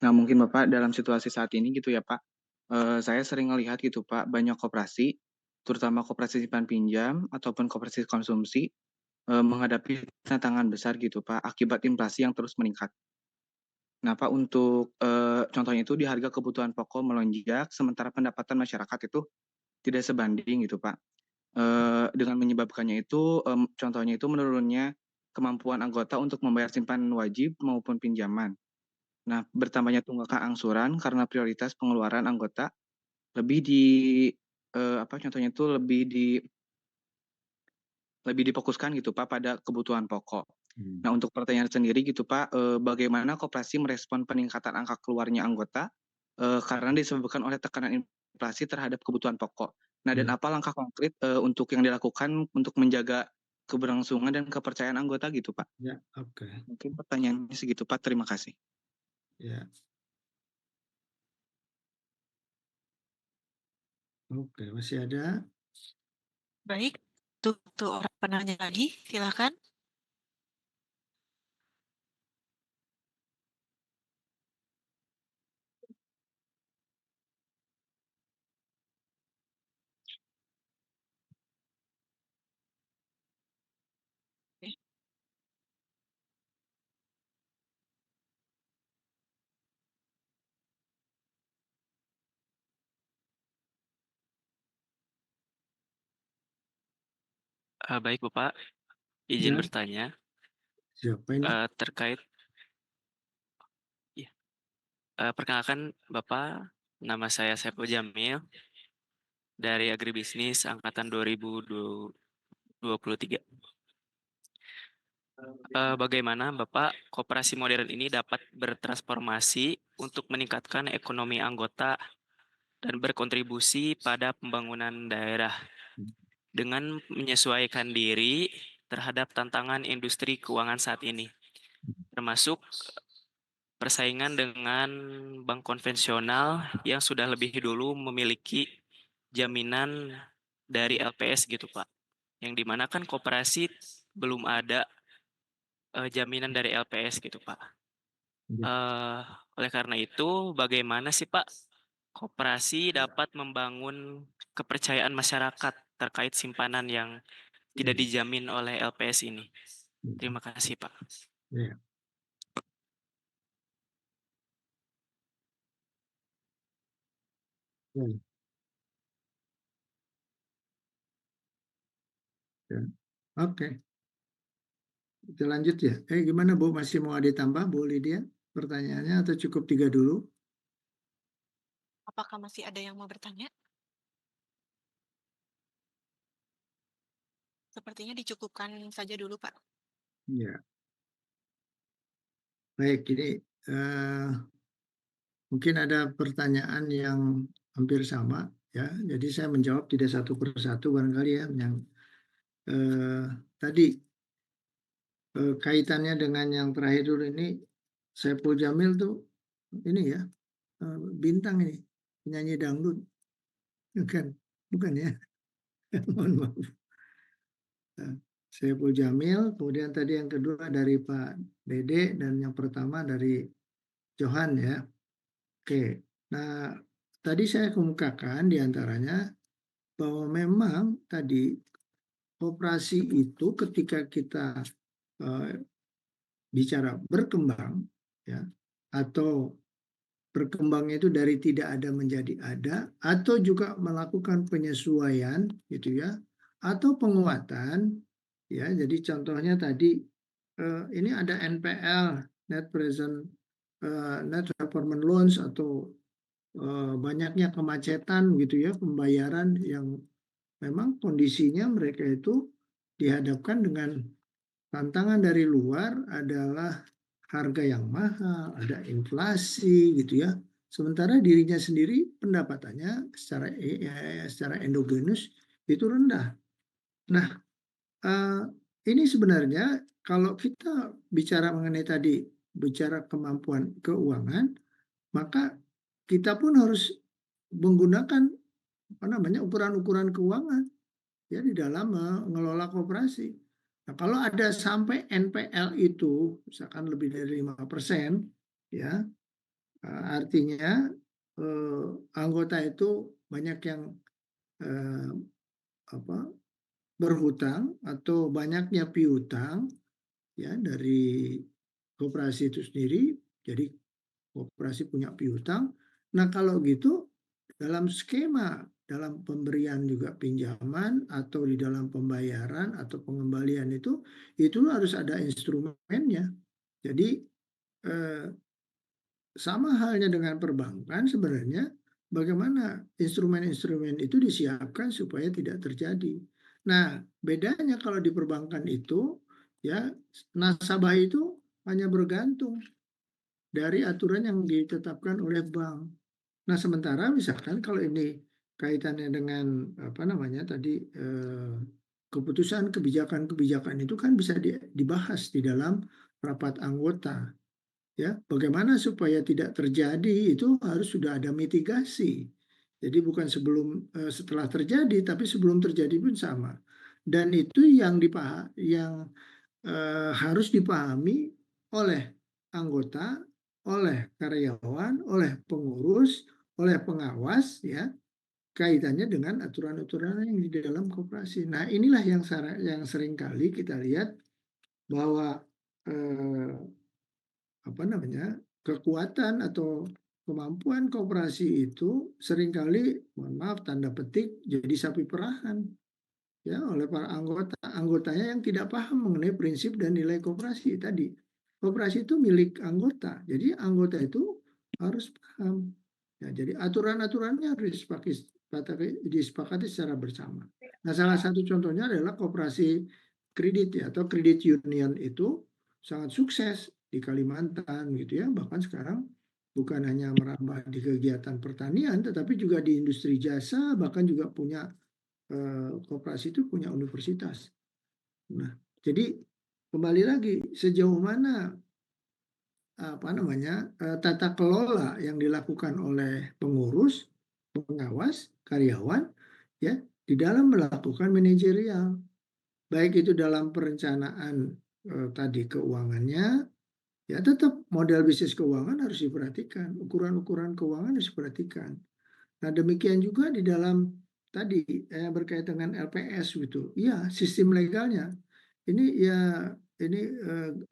Nah mungkin Bapak dalam situasi saat ini gitu ya Pak, saya sering melihat gitu Pak, banyak koperasi, terutama koperasi simpan pinjam ataupun koperasi konsumsi, menghadapi tantangan besar gitu Pak, akibat inflasi yang terus meningkat. Nah Pak, untuk contohnya itu di harga kebutuhan pokok melonjak, sementara pendapatan masyarakat itu tidak sebanding gitu Pak. Dengan menyebabkannya itu, contohnya itu menurunnya kemampuan anggota untuk membayar simpanan wajib maupun pinjaman. Nah, bertambahnya tunggakan angsuran karena prioritas pengeluaran anggota lebih di contohnya itu lebih difokuskan gitu Pak pada kebutuhan pokok. Nah, untuk pertanyaan sendiri gitu Pak, bagaimana koperasi merespon peningkatan angka keluarnya anggota karena disebabkan oleh tekanan inflasi terhadap kebutuhan pokok. Nah, dan apa langkah konkret untuk yang dilakukan untuk menjaga keberlangsungan dan kepercayaan anggota gitu Pak? Ya, oke. Mungkin pertanyaannya segitu Pak, terima kasih. Ya. Oke, masih ada? Baik, tuh orang penanya lagi, silakan. Oke. Baik Bapak, izin Ya, bertanya siapa ini? terkait ya, perkenalkan Bapak, nama saya Saiful Jamil dari Agribisnis angkatan 2023. Bagaimana Bapak koperasi modern ini dapat bertransformasi untuk meningkatkan ekonomi anggota dan berkontribusi pada pembangunan daerah dengan menyesuaikan diri terhadap tantangan industri keuangan saat ini, termasuk persaingan dengan bank konvensional yang sudah lebih dulu memiliki jaminan dari LPS gitu Pak. Yang dimana kan koperasi belum ada jaminan dari LPS gitu Pak. Ya. Eh, oleh karena itu, bagaimana sih Pak koperasi dapat membangun kepercayaan masyarakat terkait simpanan yang tidak dijamin oleh LPS ini? Terima kasih Pak. Ya. Ya. Ya. Oke, kita lanjut ya. Gimana Bu? Masih mau ada tambah Bu Lydia? Pertanyaannya atau cukup 3 dulu? Apakah masih ada yang mau bertanya? Sepertinya dicukupkan saja dulu, Pak. Ya. Baik, ini mungkin ada pertanyaan yang hampir sama ya. Jadi saya menjawab tidak satu persatu barangkali ya, yang tadi kaitannya dengan yang terakhir dulu ini. Saiful Jamil tuh ini ya, bintang ini, penyanyi dangdut. Bukan ya. Mohon maaf. Saiful Jamil, kemudian tadi yang kedua dari Pak Dede, dan yang pertama dari Johan ya. Oke, nah tadi saya kemukakan diantaranya bahwa memang tadi koperasi itu ketika kita eh, bicara berkembang ya, atau berkembangnya itu dari tidak ada menjadi ada, atau juga melakukan penyesuaian gitu ya, atau penguatan ya. Jadi contohnya tadi ini ada NPL, net present net performance loans, atau banyaknya kemacetan gitu ya, pembayaran yang memang kondisinya mereka itu dihadapkan dengan tantangan dari luar adalah harga yang mahal, ada inflasi gitu ya. Sementara dirinya sendiri pendapatannya secara endogenus itu rendah. Nah, eh, ini sebenarnya kalau kita bicara mengenai tadi, bicara kemampuan keuangan, maka kita pun harus menggunakan apa namanya ukuran-ukuran keuangan ya di dalam mengelola koperasi. Nah, kalau ada sampai NPL itu misalkan lebih dari 5%, ya artinya anggota itu banyak yang eh, apa, berhutang atau banyaknya piutang ya dari koperasi itu sendiri. Jadi koperasi punya piutang. Nah, kalau gitu dalam skema, dalam pemberian juga pinjaman atau di dalam pembayaran atau pengembalian itu harus ada instrumennya. Jadi eh, sama halnya dengan perbankan sebenarnya, bagaimana instrumen-instrumen itu disiapkan supaya tidak terjadi. Nah, bedanya kalau di perbankan itu ya, nasabah itu hanya bergantung dari aturan yang ditetapkan oleh bank. Nah, sementara misalkan kalau ini kaitannya dengan apa namanya tadi keputusan kebijakan-kebijakan itu kan bisa dibahas di dalam rapat anggota. Ya, bagaimana supaya tidak terjadi itu harus sudah ada mitigasi. Jadi bukan setelah terjadi, tapi sebelum terjadi pun sama. Dan itu yang harus dipahami oleh anggota, oleh karyawan, oleh pengurus, oleh pengawas, ya, kaitannya dengan aturan-aturan yang di dalam koperasi. Nah, inilah yang sering kali kita lihat bahwa kekuatan atau kemampuan koperasi itu seringkali, mohon maaf, tanda petik, jadi sapi perahan, ya, oleh para anggotanya yang tidak paham mengenai prinsip dan nilai koperasi tadi. Koperasi itu milik anggota, jadi anggota itu harus paham. Ya, jadi aturan-aturannya harus disepakati secara bersama. Nah, salah satu contohnya adalah koperasi kredit, ya, atau kredit union itu sangat sukses di Kalimantan gitu ya. Bahkan sekarang bukan hanya merambah di kegiatan pertanian, tetapi juga di industri jasa, bahkan juga punya koperasi itu punya universitas. Nah, jadi kembali lagi sejauh mana tata kelola yang dilakukan oleh pengurus, pengawas, karyawan, ya, di dalam melakukan manajerial, baik itu dalam perencanaan tadi keuangannya, ya, tetap model bisnis keuangan harus diperhatikan, ukuran-ukuran keuangan harus diperhatikan. Nah, demikian juga di dalam tadi berkaitan dengan LPS gitu. Iya, sistem legalnya. Ini ya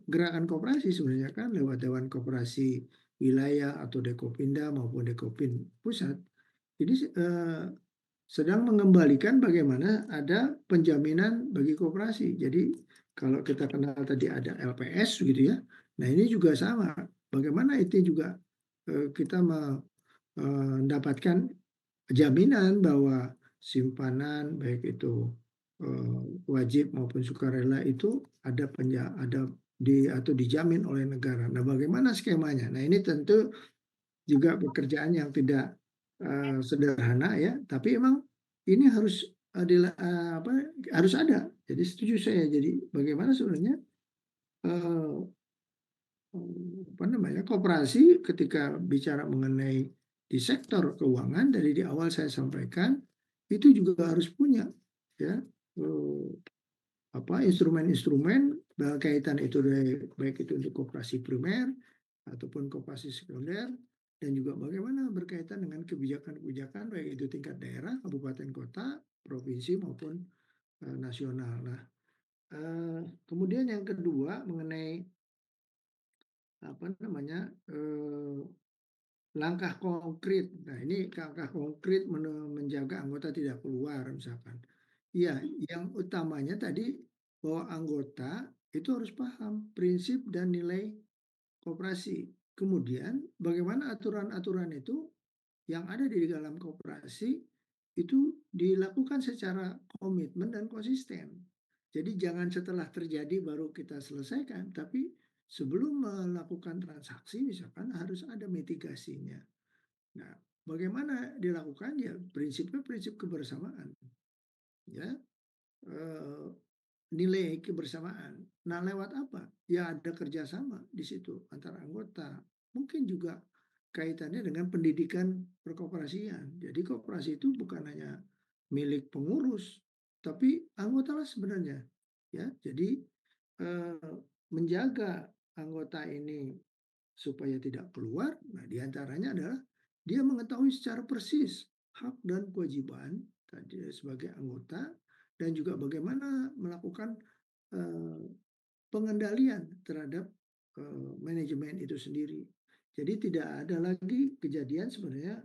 gerakan koperasi sebenarnya kan lewat Dewan Koperasi Wilayah atau Dekopinda maupun Dekopin Pusat. Jadi sedang mengembalikan bagaimana ada penjaminan bagi koperasi. Jadi kalau kita kenal tadi ada LPS gitu ya. Nah, ini juga sama. Bagaimana itu juga kita mendapatkan jaminan bahwa simpanan baik itu wajib maupun sukarela itu ada atau dijamin oleh negara. Nah, bagaimana skemanya? Nah, ini tentu juga pekerjaan yang tidak sederhana, ya, tapi emang ini harus ada. Jadi setuju saya. Jadi bagaimana sebenarnya koperasi ketika bicara mengenai di sektor keuangan, dari di awal saya sampaikan itu juga harus punya, ya, instrumen-instrumen berkaitan itu baik itu untuk koperasi primer ataupun koperasi sekunder, dan juga bagaimana berkaitan dengan kebijakan-kebijakan baik itu tingkat daerah, kabupaten, kota, provinsi maupun nasional. Nah, kemudian yang kedua mengenai langkah konkret. Nah, ini langkah konkret menjaga anggota tidak keluar misalkan. Iya, yang utamanya tadi bahwa anggota itu harus paham prinsip dan nilai koperasi. Kemudian bagaimana aturan-aturan itu yang ada di dalam koperasi itu dilakukan secara komitmen dan konsisten. Jadi jangan setelah terjadi baru kita selesaikan, tapi sebelum melakukan transaksi misalkan harus ada mitigasinya. Nah, bagaimana dilakukan? Ya, prinsipnya prinsip kebersamaan, ya, nilai kebersamaan. Nah, lewat apa? Ya, ada kerjasama di situ antara anggota. Mungkin juga kaitannya dengan pendidikan perkoperasian. Jadi koperasi itu bukan hanya milik pengurus, tapi anggota lah sebenarnya. Ya, jadi menjaga anggota ini supaya tidak keluar. Nah, diantaranya adalah dia mengetahui secara persis hak dan kewajiban tadi sebagai anggota, dan juga bagaimana melakukan pengendalian terhadap manajemen itu sendiri. Jadi tidak ada lagi kejadian sebenarnya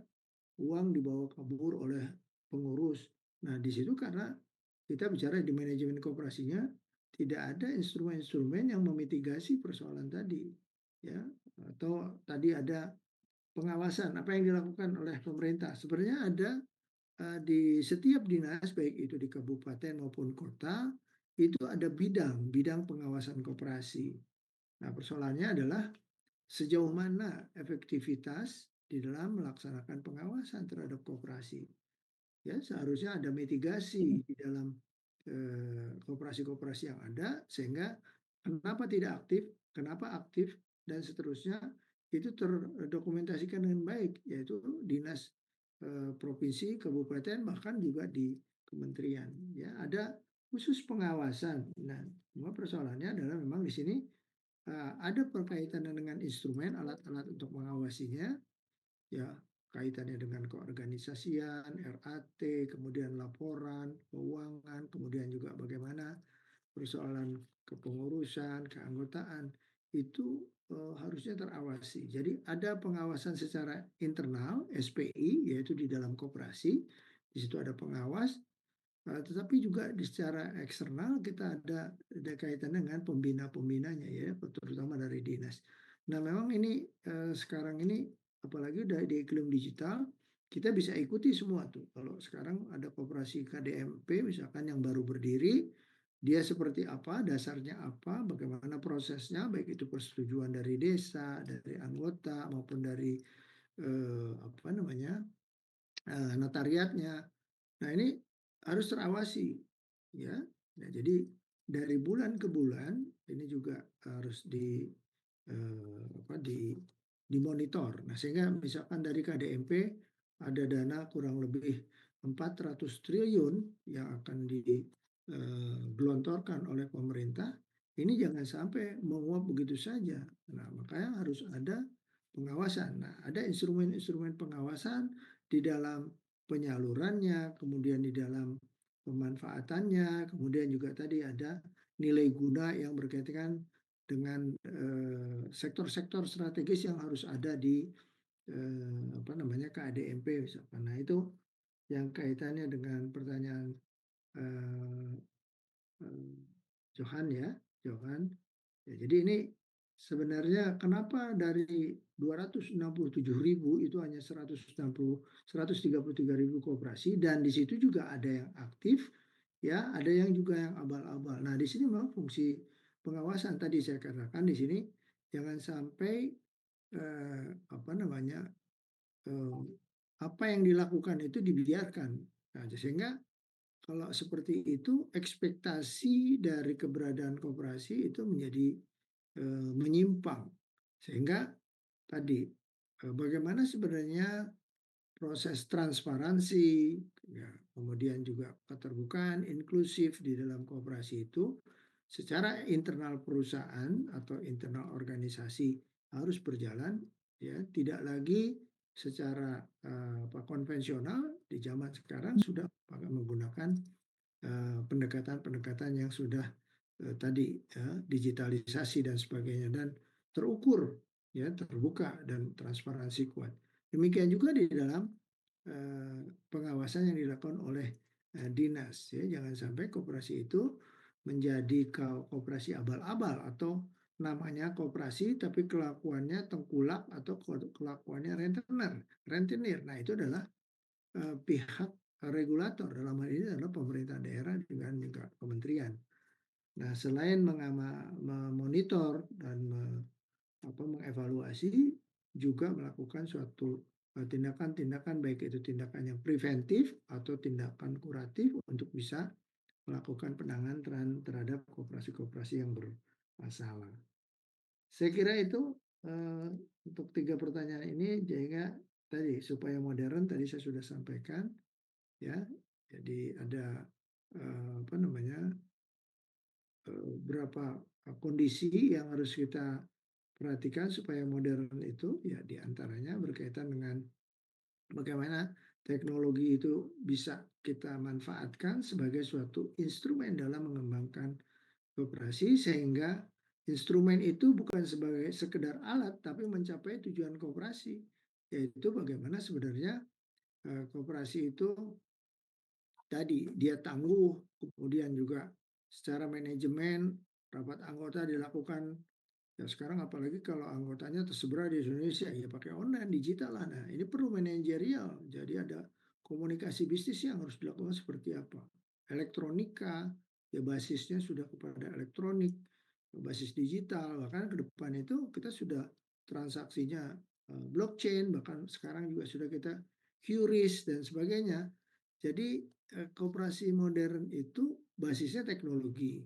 uang dibawa kabur oleh pengurus. Nah, di situ karena kita bicara di manajemen koperasinya tidak ada instrumen-instrumen yang memitigasi persoalan tadi, ya, atau tadi ada pengawasan apa yang dilakukan oleh pemerintah. Sebenarnya ada di setiap dinas baik itu di kabupaten maupun kota itu ada bidang pengawasan koperasi. Nah, persoalannya adalah sejauh mana efektivitas di dalam melaksanakan pengawasan terhadap koperasi. Ya, seharusnya ada mitigasi di dalam koperasi-koperasi yang ada, sehingga kenapa tidak aktif, kenapa aktif, dan seterusnya itu terdokumentasikan dengan baik, yaitu dinas provinsi, kabupaten, bahkan juga di kementerian. Ya, ada khusus pengawasan. Nah, cuma persoalannya adalah memang di sini ada berkaitan dengan instrumen alat-alat untuk mengawasinya, ya kaitannya dengan keorganisasian, RAT, kemudian laporan, keuangan, kemudian juga bagaimana persoalan kepengurusan, keanggotaan itu harusnya terawasi. Jadi ada pengawasan secara internal SPI yaitu di dalam koperasi, di situ ada pengawas, tetapi juga secara eksternal kita ada kaitan dengan pembina-pembinanya ya, terutama dari dinas. Nah memang ini sekarang ini apalagi udah di iklim digital, kita bisa ikuti semua tuh. Kalau sekarang ada koperasi KDMP misalkan yang baru berdiri, dia seperti apa, dasarnya apa, bagaimana prosesnya, baik itu persetujuan dari desa, dari anggota maupun dari apa namanya notariatnya. Nah ini harus terawasi, ya. Nah, jadi dari bulan ke bulan ini juga harus dimonitor. Nah sehingga misalkan dari KDMP ada dana kurang lebih 400 triliun yang akan digelontorkan oleh pemerintah, ini jangan sampai menguap begitu saja. Nah makanya harus ada pengawasan. Nah ada instrumen-instrumen pengawasan di dalam penyalurannya, kemudian di dalam pemanfaatannya, kemudian juga tadi ada nilai guna yang berkaitan dengan sektor-sektor strategis yang harus ada di apa namanya KADMP misalkan. Nah itu yang kaitannya dengan pertanyaan eh, Johan ya, Johan. Ya, jadi ini sebenarnya kenapa dari 267.000 itu hanya 133.000 koperasi dan di situ juga ada yang aktif, ya, ada yang juga yang abal-abal. Nah, di sini memang fungsi pengawasan tadi saya katakan di sini jangan sampai apa namanya apa yang dilakukan itu dibiarkan. Nah, sehingga kalau seperti itu ekspektasi dari keberadaan koperasi itu menjadi menyimpang sehingga tadi bagaimana sebenarnya proses transparansi ya, kemudian juga keterbukaan inklusif di dalam koperasi itu secara internal perusahaan atau internal organisasi harus berjalan ya tidak lagi secara konvensional di zaman sekarang sudah menggunakan pendekatan-pendekatan yang sudah tadi ya, digitalisasi dan sebagainya dan terukur ya terbuka dan transparansi kuat. Demikian juga di dalam pengawasan yang dilakukan oleh dinas ya jangan sampai koperasi itu menjadi koperasi abal-abal atau namanya koperasi tapi kelakuannya tengkulak atau kelakuannya rentenir. Nah itu adalah pihak regulator dalam hal ini adalah pemerintah daerah dengan juga kementerian. Nah, selain memonitor dan mengevaluasi, juga melakukan suatu tindakan-tindakan baik itu tindakan yang preventif atau tindakan kuratif untuk bisa melakukan penanganan terhadap koperasi-koperasi yang bermasalah. Saya kira itu untuk 3 pertanyaan ini, sehingga tadi supaya modern tadi saya sudah sampaikan, ya. Jadi ada apa namanya berapa kondisi yang harus kita perhatikan supaya modern itu ya diantaranya berkaitan dengan bagaimana teknologi itu bisa kita manfaatkan sebagai suatu instrumen dalam mengembangkan koperasi sehingga instrumen itu bukan sebagai sekedar alat tapi mencapai tujuan koperasi yaitu bagaimana sebenarnya koperasi itu tadi dia tangguh, kemudian juga secara manajemen rapat anggota dilakukan ya sekarang apalagi kalau anggotanya tersebar di Indonesia ya pakai online digital lah. Nah ini perlu manajerial, jadi ada komunikasi bisnis yang harus dilakukan seperti apa. Elektronika ya basisnya sudah kepada elektronik, basis digital, bahkan ke depan itu kita sudah transaksinya blockchain, bahkan sekarang juga sudah kita QRIS dan sebagainya. Jadi koperasi modern itu basisnya teknologi,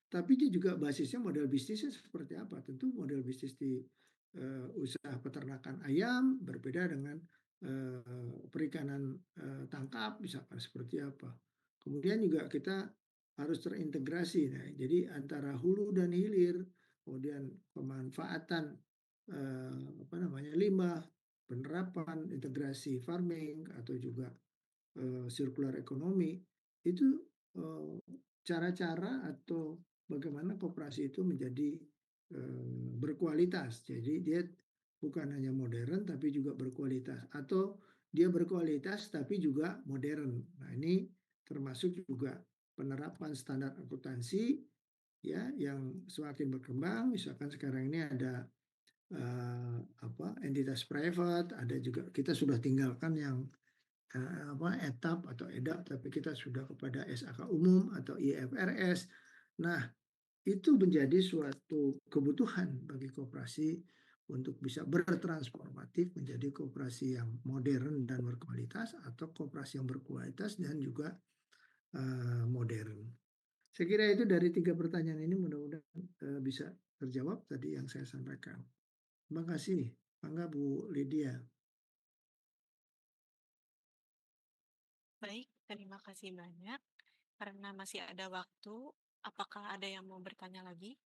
tapi dia juga basisnya model bisnisnya seperti apa. Tentu model bisnis di usaha peternakan ayam berbeda dengan perikanan tangkap misalkan seperti apa. Kemudian juga kita harus terintegrasi. Nah, jadi antara hulu dan hilir, kemudian pemanfaatan limbah, penerapan integrasi farming atau juga circular economy itu cara-cara atau bagaimana koperasi itu menjadi berkualitas. Jadi dia bukan hanya modern tapi juga berkualitas, atau dia berkualitas tapi juga modern. Nah, ini termasuk juga penerapan standar akuntansi ya yang semakin berkembang. Misalkan sekarang ini ada entitas private, ada juga kita sudah tinggalkan yang etap atau edap, tapi kita sudah kepada SAK umum atau IFRS. Nah, itu menjadi suatu kebutuhan bagi koperasi untuk bisa bertransformatif menjadi koperasi yang modern dan berkualitas, atau koperasi yang berkualitas dan juga modern. Saya kira itu dari 3 pertanyaan ini mudah-mudahan bisa terjawab tadi yang saya sampaikan. Terima kasih. Bangga Bu Lydia. Baik, terima kasih banyak. Karena masih ada waktu, apakah ada yang mau bertanya lagi?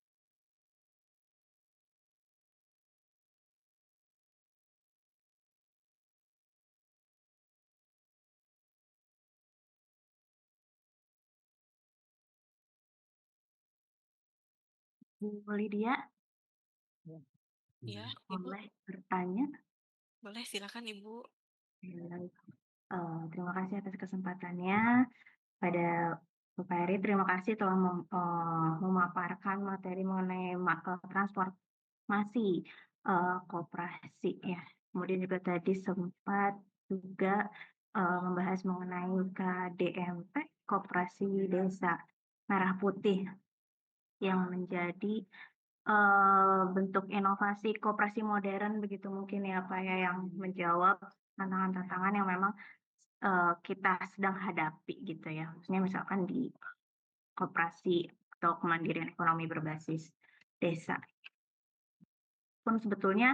Bu Lydia, Ya, Ibu. boleh bertanya? Boleh, silakan Ibu. Terima kasih atas kesempatannya. Pada Bapak Heri, terima kasih telah memaparkan materi mengenai transformasi koperasi ya. Kemudian juga tadi sempat juga membahas mengenai KDMP, Koperasi Desa Merah Putih, yang menjadi bentuk inovasi koperasi modern begitu mungkin ya Pak ya, yang menjawab tantangan-tantangan yang memang kita sedang hadapi gitu ya. Maksudnya misalkan di koperasi atau kemandirian ekonomi berbasis desa. Pun sebetulnya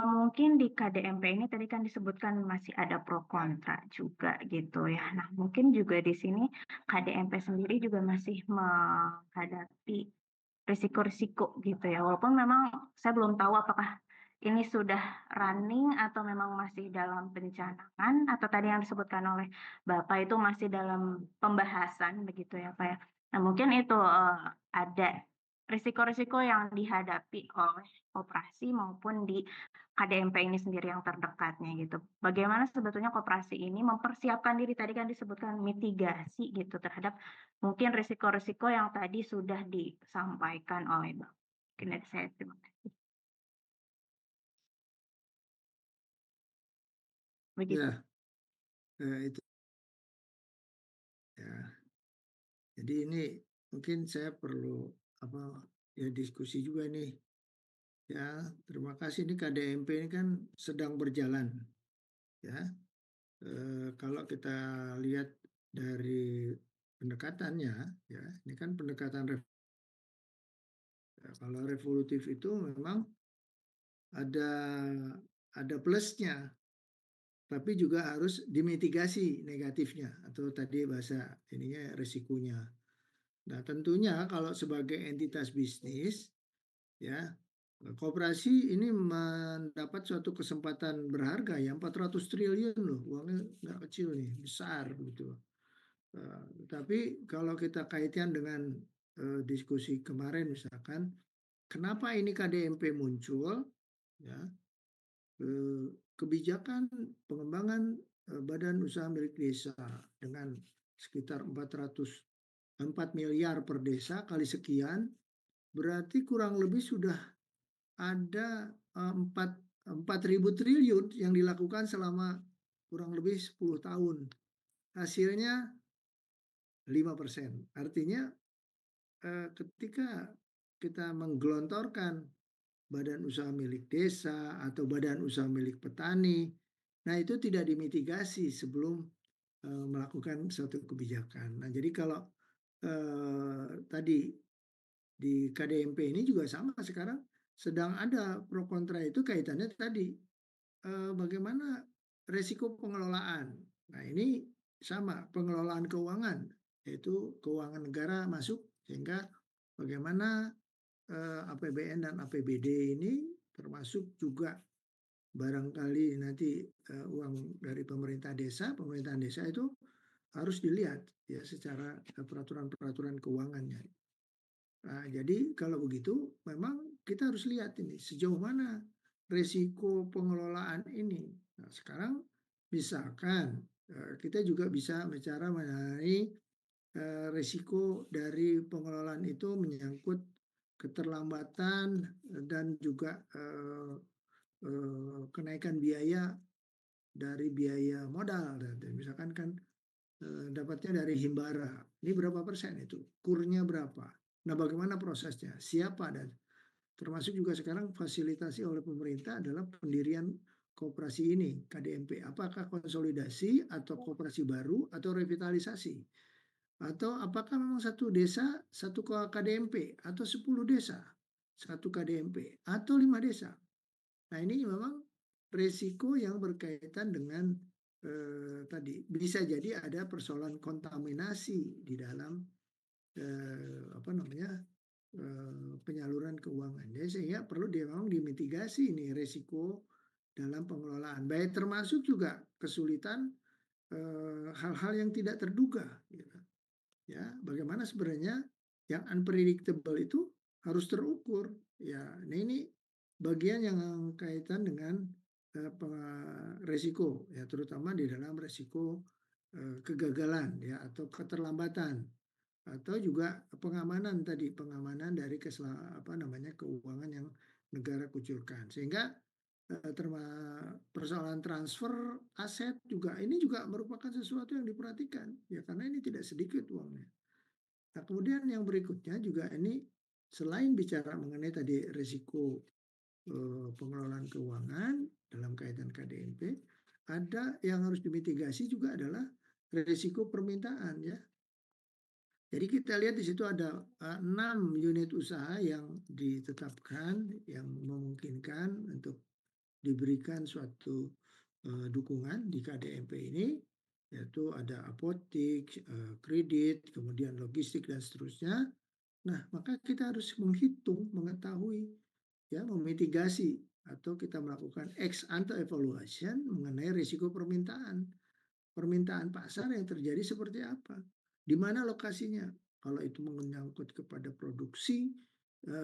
mungkin di KDMP ini tadi kan disebutkan masih ada pro kontra juga gitu ya. Nah, mungkin juga di sini KDMP sendiri juga masih menghadapi risiko-risiko gitu ya. Walaupun memang saya belum tahu apakah ini sudah running atau memang masih dalam pencanangan, atau tadi yang disebutkan oleh Bapak itu masih dalam pembahasan begitu ya Pak ya. Nah, mungkin itu ada risiko-risiko yang dihadapi oleh koperasi maupun di KDMP ini sendiri yang terdekatnya gitu. Bagaimana sebetulnya koperasi ini mempersiapkan diri, tadi kan disebutkan mitigasi gitu terhadap mungkin risiko-risiko yang tadi sudah disampaikan oleh Bang. Mungkin dari saya, terima kasih. Begitu. Ya, itu ya. Jadi ini mungkin saya perlu diskusi juga nih. Ya, terima kasih. Ini KDMP ini kan sedang berjalan. Ya, kalau kita lihat dari pendekatannya, ya, ini kan pendekatan kalau revolutif itu memang ada plusnya, tapi juga harus dimitigasi negatifnya atau tadi bahasa ininya resikonya. Nah, tentunya kalau sebagai entitas bisnis, ya, koperasi ini mendapat suatu kesempatan berharga ya, 400 triliun loh, uangnya nggak kecil nih, besar gitu. Tapi kalau kita kaitkan dengan diskusi kemarin misalkan, kenapa ini KDMP muncul? Ya, kebijakan pengembangan badan usaha milik desa dengan sekitar 4 miliar per desa kali sekian, berarti kurang lebih sudah ada 4.000 triliun yang dilakukan selama kurang lebih 10 tahun. Hasilnya 5%. Artinya ketika kita menggelontorkan badan usaha milik desa atau badan usaha milik petani, nah itu tidak dimitigasi sebelum melakukan suatu kebijakan. Nah, jadi kalau tadi di KDMP ini juga sama, sekarang sedang ada pro kontra itu kaitannya tadi bagaimana resiko pengelolaan. Nah, ini sama pengelolaan keuangan, yaitu keuangan negara masuk, sehingga bagaimana APBN dan APBD ini termasuk juga barangkali nanti uang dari pemerintahan desa itu harus dilihat ya secara peraturan-peraturan keuangannya. Nah, jadi kalau begitu memang kita harus lihat ini sejauh mana resiko pengelolaan ini. Nah, sekarang misalkan kita juga bisa bicara mengenai resiko dari pengelolaan itu menyangkut keterlambatan dan juga kenaikan biaya dari biaya modal. Misalkan kan dapatnya dari Himbara. Ini berapa persen itu? Kurnya berapa? Nah, bagaimana prosesnya? Siapa? Dan termasuk juga sekarang fasilitasi oleh pemerintah adalah pendirian koperasi ini, KDMP. Apakah konsolidasi atau koperasi baru atau revitalisasi? Atau apakah memang satu desa, satu KDMP, atau 10 desa, satu KDMP, atau 5 desa? Nah, ini memang resiko yang berkaitan dengan tadi bisa jadi ada persoalan kontaminasi di dalam penyaluran keuangan. Jadi sehingga perlu memang dimitigasi ini resiko dalam pengelolaan. Baik termasuk juga kesulitan hal-hal yang tidak terduga. Gitu. Ya, bagaimana sebenarnya yang unpredictable itu harus terukur. Ya, nah ini bagian yang kaitan dengan resiko, ya terutama di dalam resiko kegagalan, ya atau keterlambatan, atau juga pengamanan tadi, pengamanan dari keuangan yang negara kucurkan, sehingga persoalan transfer aset juga ini juga merupakan sesuatu yang diperhatikan ya karena ini tidak sedikit uangnya. Nah, kemudian yang berikutnya juga ini selain bicara mengenai tadi risiko pengelolaan keuangan dalam kaitan KDMP, ada yang harus dimitigasi juga adalah risiko permintaan ya. Jadi kita lihat di situ ada 6 unit usaha yang ditetapkan yang memungkinkan untuk diberikan suatu dukungan di KDMP ini, yaitu ada apotik, kredit, kemudian logistik dan seterusnya. Nah, maka kita harus menghitung, mengetahui, ya, memitigasi atau kita melakukan ex ante evaluation mengenai risiko permintaan pasar yang terjadi seperti apa, di mana lokasinya, kalau itu menyangkut kepada produksi,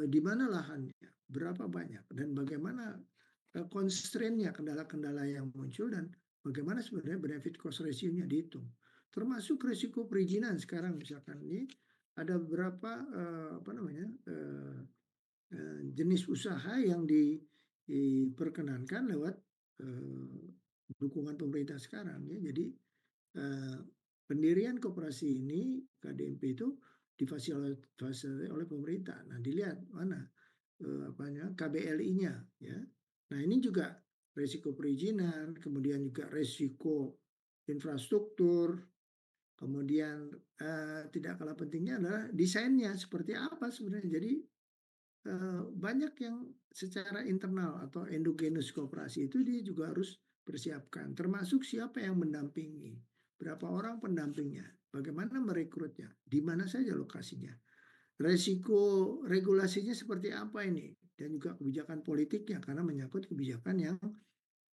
di mana lahannya, berapa banyak, dan bagaimana constraint-nya, kendala-kendala yang muncul, dan bagaimana sebenarnya benefit cost ratio-nya dihitung. Termasuk risiko perizinan sekarang misalkan ini ada beberapa jenis usaha yang diperkenankan lewat dukungan pemerintah sekarang ya. Jadi pendirian koperasi ini KDMP itu difasilitasi oleh pemerintah. Nah, dilihat mana KBLI-nya ya. Nah, ini juga risiko perizinan, kemudian juga risiko infrastruktur, kemudian tidak kalah pentingnya adalah desainnya seperti apa sebenarnya. Jadi banyak yang secara internal atau endogenous koperasi itu dia juga harus persiapkan, termasuk siapa yang mendampingi, berapa orang pendampingnya, bagaimana merekrutnya, di mana saja lokasinya, resiko regulasinya seperti apa ini, dan juga kebijakan politiknya karena menyangkut kebijakan yang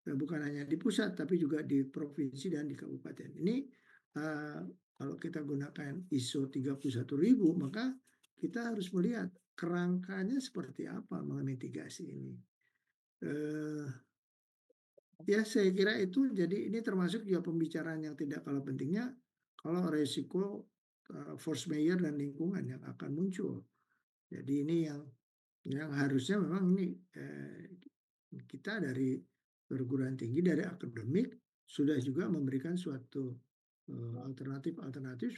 bukan hanya di pusat tapi juga di provinsi dan di kabupaten. Ini kalau kita gunakan ISO 31000 maka kita harus melihat kerangkanya seperti apa memitigasi ini. Ya saya kira itu, jadi ini termasuk juga pembicaraan yang tidak kalah pentingnya kalau resiko force majeure dan lingkungan yang akan muncul. Jadi ini yang harusnya memang ini kita dari perguruan tinggi, dari akademik sudah juga memberikan suatu alternatif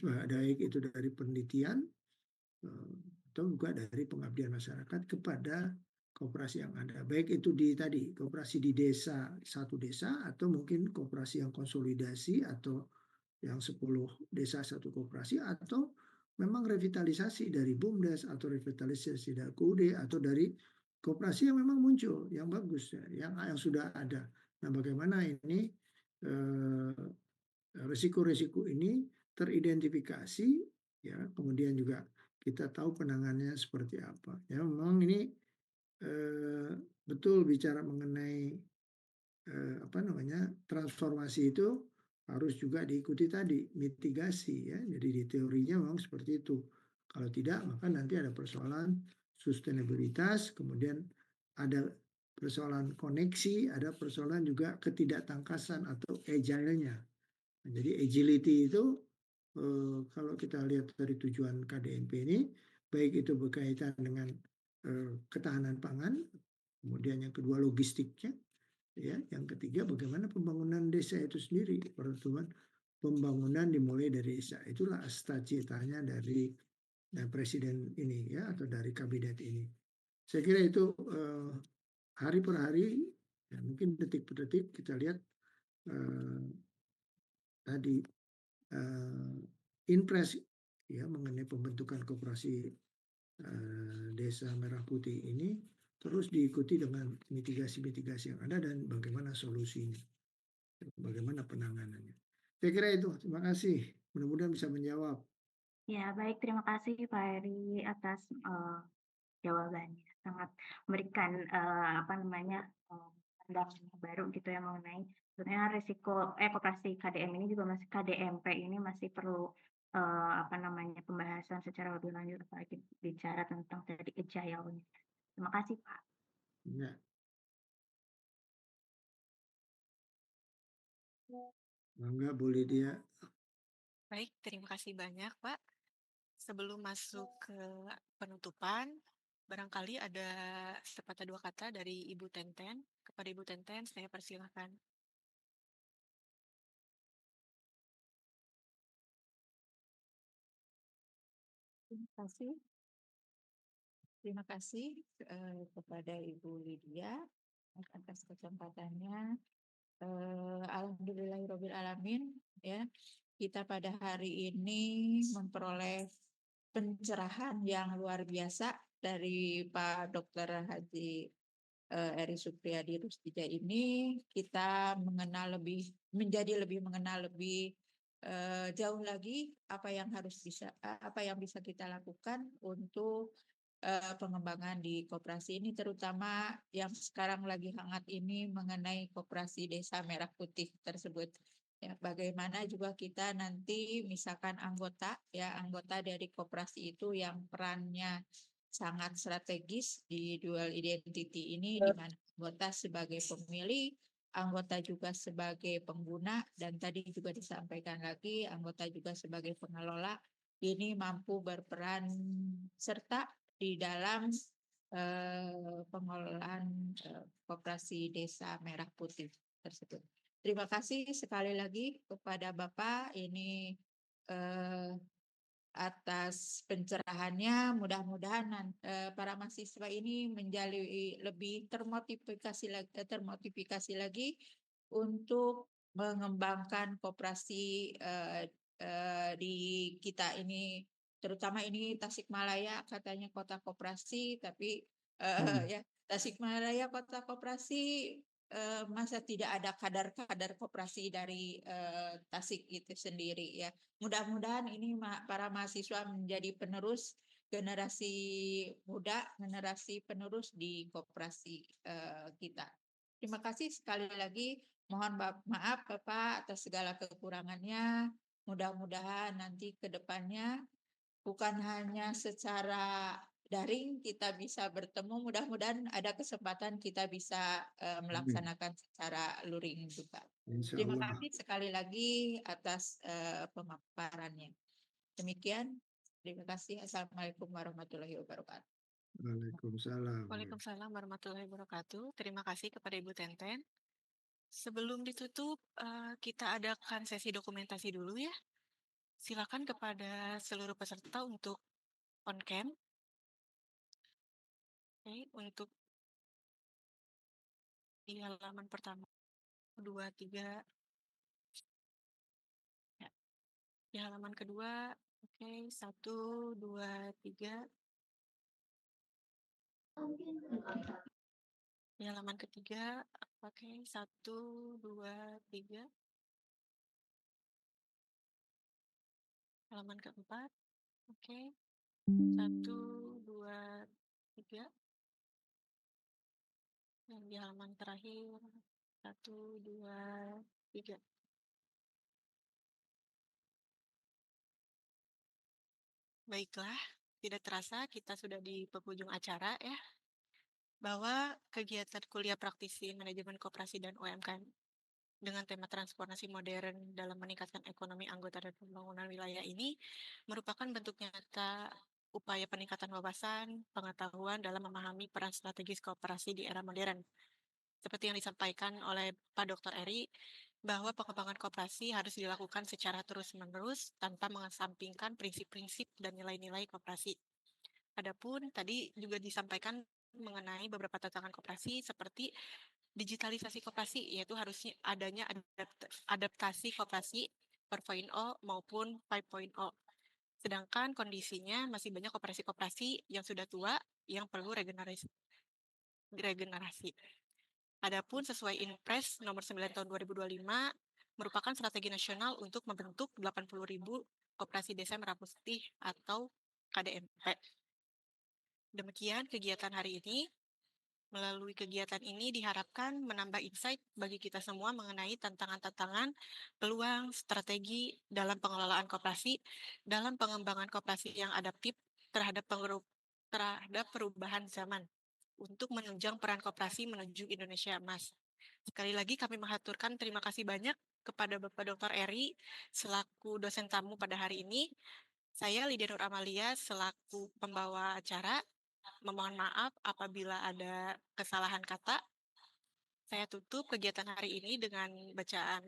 baik itu dari penelitian atau juga dari pengabdian masyarakat kepada koperasi yang ada, baik itu di tadi koperasi di desa, satu desa, atau mungkin koperasi yang konsolidasi atau yang 10 desa satu koperasi, atau memang revitalisasi dari BUMDes atau revitalisasi dari KUD atau dari koperasi yang memang muncul yang bagus ya, yang sudah ada. Nah, bagaimana ini risiko-risiko ini teridentifikasi, ya, kemudian juga kita tahu penanganannya seperti apa. Ya, memang ini betul bicara mengenai transformasi itu harus juga diikuti tadi mitigasi, ya. Jadi di teorinya memang seperti itu. Kalau tidak, maka nanti ada persoalan sustainabilitas, kemudian ada persoalan koneksi, ada persoalan juga ketidaktangkasan atau agile-nya. Nah, jadi agility itu kalau kita lihat dari tujuan KDMP ini, baik itu berkaitan dengan ketahanan pangan, kemudian yang kedua logistiknya, ya, yang ketiga bagaimana pembangunan desa itu sendiri, pertumbuhan pembangunan dimulai dari desa. Itulah cita-citanya dari presiden ini, ya, atau dari kabinet ini. Saya kira itu hari per hari, ya, mungkin detik per detik kita lihat tadi impres, ya, mengenai pembentukan koperasi Desa Merah Putih ini terus diikuti dengan mitigasi-mitigasi yang ada dan bagaimana solusinya, bagaimana penanganannya. Saya kira itu. Terima kasih. Mudah-mudahan bisa menjawab. Ya, baik. Terima kasih Pak Heri atas jawabannya. Sangat memberikan pandangan yang baru gitu ya mengenai sebenarnya risiko koperasi KDM ini juga masih KDMP ini masih perlu pembahasan secara lebih lanjut apalagi bicara tentang tadi agile-nya. Terima kasih Pak. Ya, bangga boleh dia. Baik, terima kasih banyak, Pak. Sebelum masuk ke penutupan, barangkali ada sepatah dua kata dari Ibu Tenten. Kepada Ibu Tenten, saya persilahkan. Terima kasih kepada Ibu Lydia atas kesempatannya. Alhamdulillahirobbilalamin, ya, kita pada hari ini memperoleh pencerahan yang luar biasa dari Pak Dr. Haji Eri Supriyadi Rustija ini. Kita menjadi lebih mengenal lebih jauh lagi apa yang bisa kita lakukan untuk pengembangan di koperasi ini, terutama yang sekarang lagi hangat ini mengenai koperasi Desa Merah Putih tersebut. Ya, bagaimana juga kita nanti misalkan anggota dari koperasi itu yang perannya sangat strategis di dual identity ini, di mana anggota sebagai pemilih, anggota juga sebagai pengguna, dan tadi juga disampaikan lagi anggota juga sebagai pengelola ini mampu berperan serta di dalam pengelolaan koperasi Desa Merah Putih tersebut. Terima kasih sekali lagi kepada Bapak ini atas pencerahannya. Mudah-mudahan para mahasiswa ini menjadi lebih termotivasi lagi untuk mengembangkan koperasi di kita ini, terutama ini Tasikmalaya katanya kota koperasi, tapi ya Tasikmalaya kota koperasi, masa tidak ada kadar-kadar koperasi dari Tasik itu sendiri, ya. Mudah-mudahan ini para mahasiswa menjadi penerus generasi muda, generasi penerus di koperasi kita. Terima kasih sekali lagi. Mohon maaf Bapak atas segala kekurangannya. Mudah-mudahan nanti ke depannya bukan hanya secara daring kita bisa bertemu, mudah-mudahan ada kesempatan kita bisa melaksanakan secara luring juga. Insya Terima Allah. kasih sekali lagi atas pemaparannya. Demikian, terima kasih. Assalamualaikum warahmatullahi wabarakatuh. Waalaikumsalam. Waalaikumsalam warahmatullahi wabarakatuh. Terima kasih kepada Ibu Tenten. Sebelum ditutup, kita adakan sesi dokumentasi dulu ya. Silakan kepada seluruh peserta untuk on cam. Oke, untuk di halaman pertama, 2, 3. Ya. Di halaman kedua, oke, 1, 2, 3. Di halaman ketiga, oke, 1, 2, 3. halaman keempat. Oke. 1, 2, 3. Yang di halaman terakhir. 1, 2, 3. Baiklah, tidak terasa kita sudah di penghujung acara ya. Bahwa kegiatan kuliah praktisi manajemen koperasi dan UMKM dengan tema transformasi modern dalam meningkatkan ekonomi anggota dan pembangunan wilayah ini merupakan bentuk nyata upaya peningkatan wawasan, pengetahuan dalam memahami peran strategis koperasi di era modern. Seperti yang disampaikan oleh Pak Dr. Eri, bahwa pengembangan koperasi harus dilakukan secara terus-menerus tanpa mengesampingkan prinsip-prinsip dan nilai-nilai koperasi. Adapun tadi juga disampaikan mengenai beberapa tantangan koperasi seperti digitalisasi koperasi, yaitu harusnya adanya adaptasi koperasi 4.0 maupun 5.0. Sedangkan kondisinya masih banyak koperasi-koperasi yang sudah tua yang perlu regenerasi. Adapun sesuai Inpres nomor 9 tahun 2025 merupakan strategi nasional untuk membentuk 80.000 koperasi desa merah putih atau KDMP. Demikian kegiatan hari ini. Melalui kegiatan ini diharapkan menambah insight bagi kita semua mengenai tantangan-tantangan, peluang, strategi dalam pengelolaan koperasi, dalam pengembangan koperasi yang adaptif terhadap perubahan zaman untuk menunjang peran koperasi menuju Indonesia Emas. Sekali lagi kami mengaturkan terima kasih banyak kepada Bapak Dr. Eri selaku dosen tamu pada hari ini. Saya Lydia Nur Amalia selaku pembawa acara. Memohon maaf apabila ada kesalahan kata. Saya tutup kegiatan hari ini dengan bacaan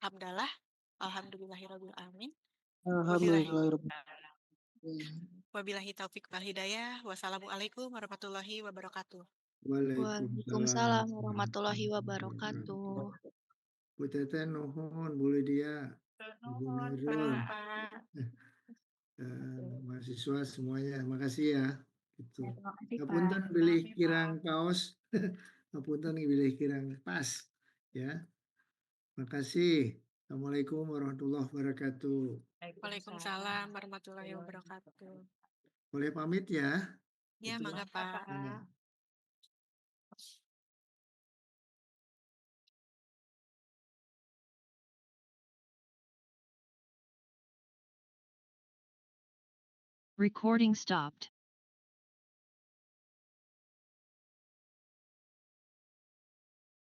hamdalah. Alhamdulillahirabbil alamin. Wabillahi taufik wal hidayah. Wassalamualaikum warahmatullahi wabarakatuh. Waalaikumsalam warahmatullahi wabarakatuh. Bu Teten nuhun, Bu Lydia, Bu Nurul, mahasiswa semuanya, makasih ya. Gitu. Terima kasih, Pak. Ngapunten bilih kirang kaos, ngapunten bilih kirang pas, ya. Makasih. Assalamualaikum warahmatullahi wabarakatuh. Waalaikumsalam warahmatullahi wabarakatuh. Boleh pamit ya? Ya, Gitu. mangga Pak. Ya. Recording stopped.